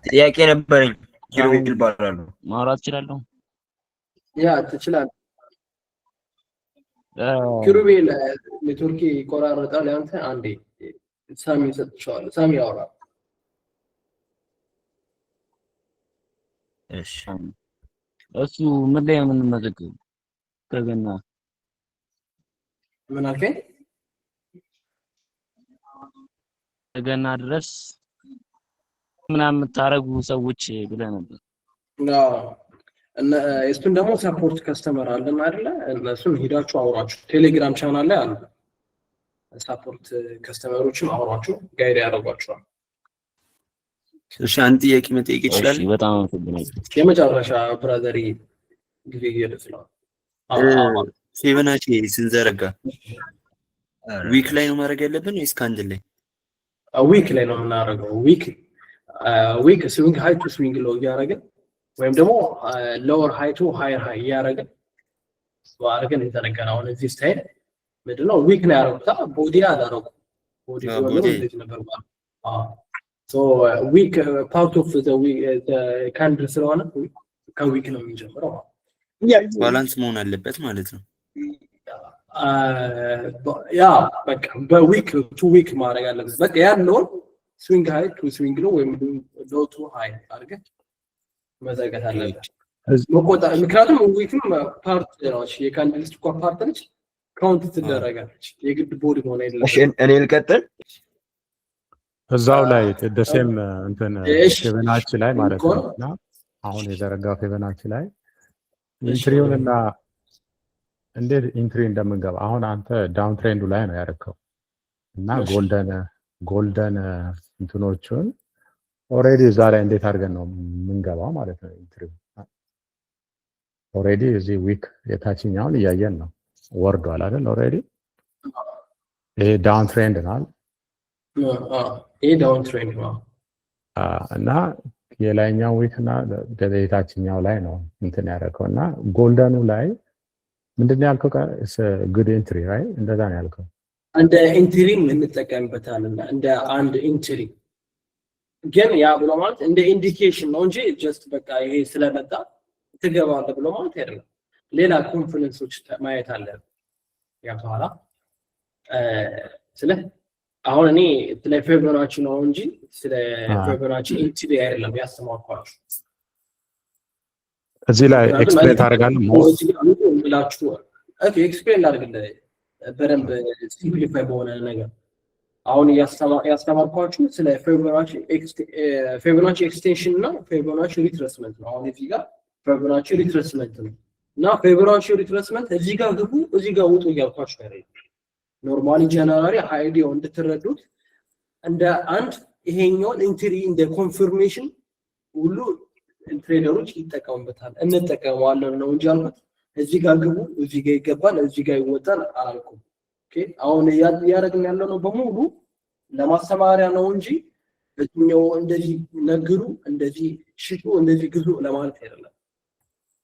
ጥያቄ ነበረኝ ኪሩቤል ይባላል ማውራት እችላለሁ ያ ትችላለህ ኪሩቤል ኔትወርክ ይቆራረጣል አንተ አንዴ ሳሚ ሰጥቻለሁ ሳሚ ያወራ እሱ ምን ላይ ምን መዘግብ ከገና ምን አልከኝ ከገና ድረስ ምናምን የምታረጉ ሰዎች ብለህ ነበር እና እሱን ደግሞ ሰፖርት ከስተመር አለን አይደለ እነሱን ሄዳችሁ አውራችሁ ቴሌግራም ቻናል ላይ አሉ ሰፖርት ከስተመሮችን አውራችሁ ጋይድ ያደርጓቸዋል እሺ አንተ ጥያቄ መጠየቅ ይችላል በጣም አመሰግናለሁ የመጨረሻ ብራዘሪ ጊዜ ይደርሳል ፌቨናቺ ስንዘረጋ ዊክ ላይ ነው ማድረግ ያለብን ወይስ ካንድ ላይ ዊክ ላይ ነው የምናደርገው ዊክ ስዊንግ ሃይ ቱ ስዊንግ ሎው ያደረገን ወይም ደግሞ ሎወር ሃይ ቱ ሃየር ሃይ ያደረገን አድርገን እንዘረጋን አሁን እዚህ ስታይል ምንድነው ዊክ ላይ ያደረጉታ ቦዲ አላደረጉ ቦዲ እንደዚህ ነበር so week part of the candle ስለሆነ ከዊክ ነው የሚጀምረው ባላንስ መሆን አለበት ማለት ነው ያ በቃ በዊክ ቱ ዊክ ማድረግ አለበት በቃ ያለው ስዊንግ ሃይ ቱ ስዊንግ ሎው ወይም ሎው ቱ ሃይ አድርገን መዘርጋት አለበት ምክንያቱም ዊክም ፓርት ነው የካንድልስቲክ ፓርት ነች ካውንት ትደረጋለች የግድ ቦዲ ሆነ አይደለም እሺ እኔ ልቀጥል እዛው ላይ ደሴም እንትን ፌቨናቺ ላይ ማለት ነውና አሁን የዘረጋው ፌቨናቺ ላይ ኢንትሪውንና እንዴት ኢንትሪ እንደምንገባ አሁን አንተ ዳውን ትሬንዱ ላይ ነው ያደረከው እና ጎልደን እንትኖቹን ኦሬዲ እዛ ላይ እንዴት አድርገን ነው የምንገባው ማለት ነው ኢንትሪው ኦሬዲ እዚህ ዊክ የታችኛውን እያየን ነው ወርዷል አይደል ኦሬዲ ይሄ ዳውን ትሬንድ ነው ይሄ ዳውን ትሬንድ ነው እና የላይኛው ዊክ እና የታችኛው ላይ ነው እንትን ያደረከው እና ጎልደኑ ላይ ምንድነው ያልከው ጉድ ኢንትሪ ራይት እንደዛ ነው ያልከው እንደ ኢንትሪም እንጠቀምበታለን እንደ አንድ ኢንትሪ ግን ያ ብሎ ማለት እንደ ኢንዲኬሽን ነው እንጂ ጀስት በቃ ይሄ ስለመጣ ትገባለህ ብሎ ማለት አይደለም ሌላ ኮንፊደንሶች ማየት አለ ያ በኋላ ስለ አሁን እኔ ስለ ፌቨናቺ ነው እንጂ ስለ ፌቨናቺ ኢንትሪ አይደለም ያስተማርኳችሁ እዚህ ላይ ኤክስፕሌን ታደርጋለህ ብላችሁ ኦኬ ኤክስፕሌን ላድርግልህ በደንብ ሲምፕሊፋይ በሆነ ነገር አሁን ያስተማርኳችሁ ስለ ፌቨናቺ ኤክስቴንሽን እና ፌቨናቺ ሪትሬስመንት ነው አሁን እዚህ ጋር ፌቨናቺ ሪትሬስመንት ነው እና ፌቨናቺ ሪትሬስመንት እዚህ ጋር ግቡ እዚህ ጋር ውጡ እያልኳችሁ አይደለም ኖርማሊ ጀነራሊ አይዲያው እንድትረዱት እንደ አንድ ይሄኛውን ኢንትሪ እንደ ኮንፈርሜሽን ሁሉ ትሬደሮች ይጠቀሙበታል እንጠቀመዋለን ነው እንጂ አልኩት እዚህ ጋር ግቡ እዚህ ጋር ይገባል እዚህ ጋር ይወጣል አላልኩም ኦኬ አሁን ያደረግን ያለው ነው በሙሉ ለማስተማሪያ ነው እንጂ እኛው እንደዚህ ነግሩ እንደዚህ ሽጡ እንደዚህ ግዙ ለማለት አይደለም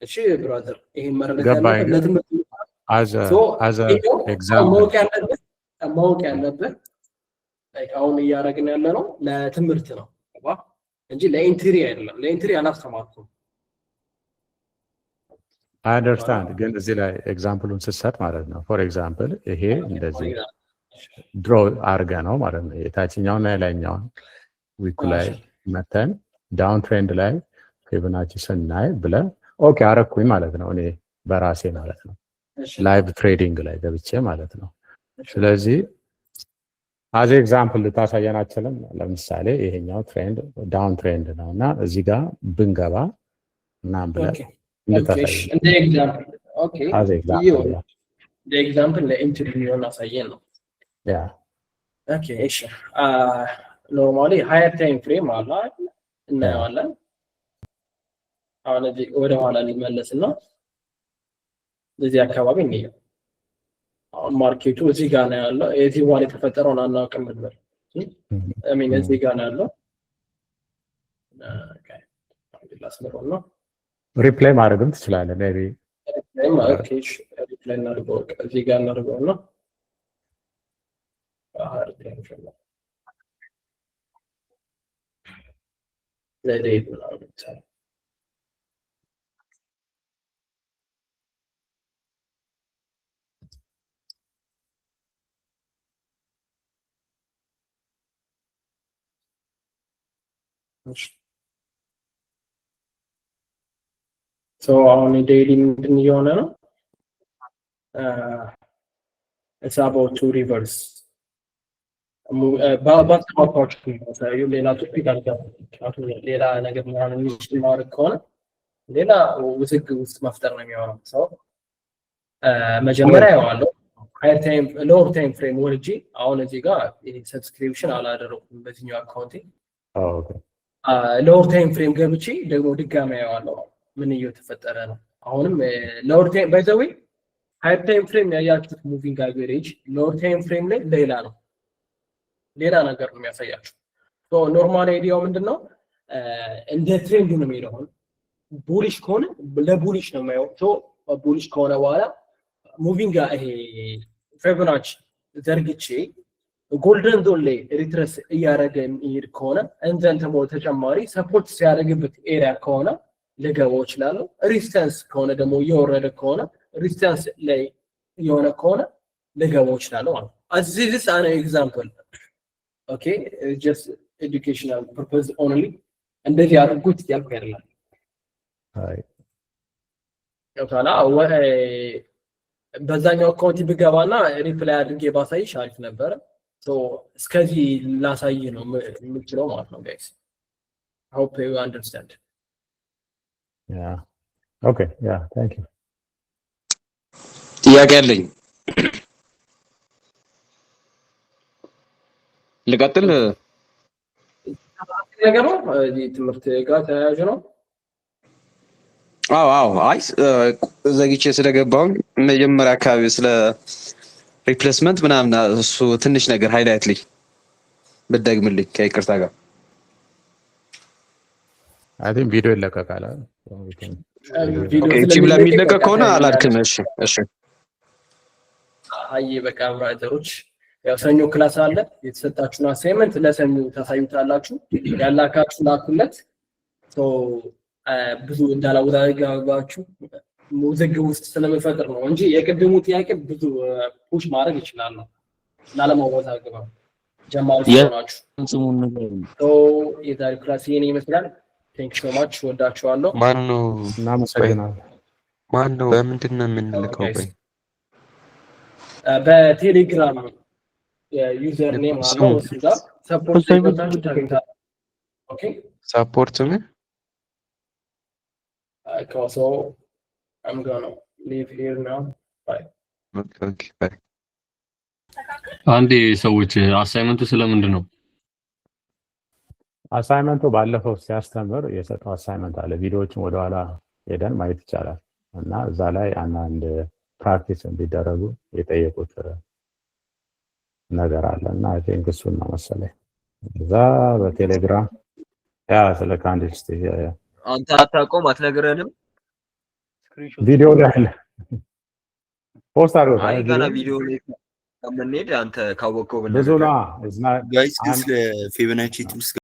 እሺ ብራዘር ይሄ መረዳት ለትምህርት as a example ማወቅ ያለበት አሁን እያደረግን ያለ ነው ለትምህርት ነው እንጂ ለኢንትሪ አይደለም ለኢንትሪ አላስተማርኩም I understand ግን እዚህ ላይ ኤግዛምፕሉን ስትሰጥ ማለት ነው ፎር ኤግዛምፕል ይሄ እንደዚህ ድሮ አርገ ነው ማለት ነው የታችኛውና የላይኛውን ዊክ ላይ መተን ዳውን ትሬንድ ላይ ፌቨናቺ ስናይ ብለ ኦኬ አረኩኝ ማለት ነው እኔ በራሴ ማለት ነው ላይቭ ትሬዲንግ ላይ ገብቼ ማለት ነው ስለዚህ አዝ ኤግዛምፕል ልታሳየን አትችልም ለምሳሌ ይሄኛው ትሬንድ ዳውን ትሬንድ ነውና እዚህ ጋር ብንገባ እና ብለ እንደ ኤግዛምፕል ኦኬ አዝ ኤግዛምፕል እንደ ኤግዛምፕል ለኢንተርቪው እናሳየን ነው ያ ኦኬ እሺ ኖርማሊ ሃየር ታይም ፍሬም አለ እናያለን አሁን ወደ ኋላ ሊመለስና ለዚህ አካባቢ ነው አሁን ማርኬቱ እዚህ ጋር ነው ያለው። የዚህ በኋላ የተፈጠረውን አናውቅም ነበር። አሚን እዚህ ጋር ነው ያለው። ላስመረው ነው ሪፕላይ ማድረግም ትችላለህ። ሜቢ ሪፕላይ እናድርገው። እዚህ ጋር እናድርገው ነው ዘዴት ነው So on a daily it's about two rivers. But you may not pick up Lela and I get more corner. Lela was a goose master. So Majamara higher time, lower time frame OLG, all as you got in subscription, all other within your accounting. Oh, okay. Lower time frame Gabuchi, they go to Gamma. ምን እየተፈጠረ ነው? አሁንም ሎወር ታይም ባይ ዘ ዌይ ሃይ ታይም ፍሬም ያያችሁት ሙቪንግ አቨሬጅ ሎወር ታይም ፍሬም ላይ ሌላ ነገር ነው የሚያሳያችሁ። ሶ ኖርማል አይዲያው ምንድነው? እንደ ትሬንድ ነው የሚለው። ቡሊሽ ከሆነ ለቡሊሽ ነው የሚያየው። ሶ ቡሊሽ ከሆነ በኋላ ሙቪንግ ይሄ ፌቨናች ዘርግቼ ጎልደን ዞን ላይ ሪትረስ እያደረገ የሚሄድ ከሆነ እንዘን ተጨማሪ ሰፖርት ሲያደርግበት ኤሪያ ከሆነ ልገባው ይችላል። ሪስታንስ ከሆነ ደግሞ እየወረደ ከሆነ ሪስታንስ ላይ የሆነ ከሆነ ልገባው ይችላል ማለት ነው። this is an example. Okay, just educational purpose only. እንደዚህ አድርጉት ያልኩ አይደለም። አይ ያውታላ በዛኛው አካውንት ብገባና ሪፕላይ አድርጌ ባሳይሽ አሪፍ ነበር። ሶ እስከዚህ ላሳይ ነው የምችለው ማለት ነው guys. I hope you understand. Yeah. Okay. Yeah. Thank you. ጥያቄ አለኝ። ልቀጥል? ነገር ነው ትምህርት ጋር ተያያዥ ነው። አዎ። አይ ዘግቼ ስለገባው መጀመሪያ አካባቢ ስለ ሪፕሌስመንት ምናምን እሱ ትንሽ ነገር ሃይላይት ልኝ ብትደግምልኝ ከይቅርታ ጋር። I think ቪዲዮ ይለቀቃል። ዩቲዩብ ላይ የሚለቀቅ ከሆነ አላድክም። እሺ አይ በቃ ብራዘሮች ያው ሰኞ ክላስ አለ። የተሰጣችሁን አሳይመንት ለሰኞ ታሳዩታላችሁ። ያላካችሁ ላኩለት። ሶ ብዙ እንዳላወዛጋባችሁ ሙዝግብ ውስጥ ስለመፈጠር ነው እንጂ የቅድሙ ጥያቄ ብዙ ፑሽ ማድረግ ይችላል ነው ላለማወዛገብ ጀማሪ ናችሁ። ሶ የዛሬ ክላስ ይሄን ይመስላል። Thank you so much. ወዳችኋለሁ። ማነው እናመሰግናለን። ማነው በምንድን ነው የምንልከው? በቴሌግራም የዩዘር ኔም አለው እሱ ጋር ሰፖርት ታገኛላችሁ። ኦኬ ሰፖርት ምን so I'm gonna leave here now. Bye. Okay, bye. አንዴ ሰዎች አሳይመንቱ ስለምንድን ነው? አሳይመንቱ ባለፈው ሲያስተምር የሰጠው አሳይመንት አለ። ቪዲዮዎችን ወደኋላ ሄደን ማየት ይቻላል እና እዛ ላይ አንዳንድ ፕራክቲስ እንዲደረጉ የጠየቁት ነገር አለ እና አይ ቲንክ እሱን ነው መሰለኝ እዛ በቴሌግራም ስለ ካንዲስት አንተ አታውቀውም አትነግረንም? ቪዲዮ ላይ አለ ፖስት አድርጎታል። አይ ገና ቪዲዮ ላይ ከምንሄድ አንተ ካወቀው ብዙ ነው ጋይስ ግን ስለ ፊቦናቺ ቱልስ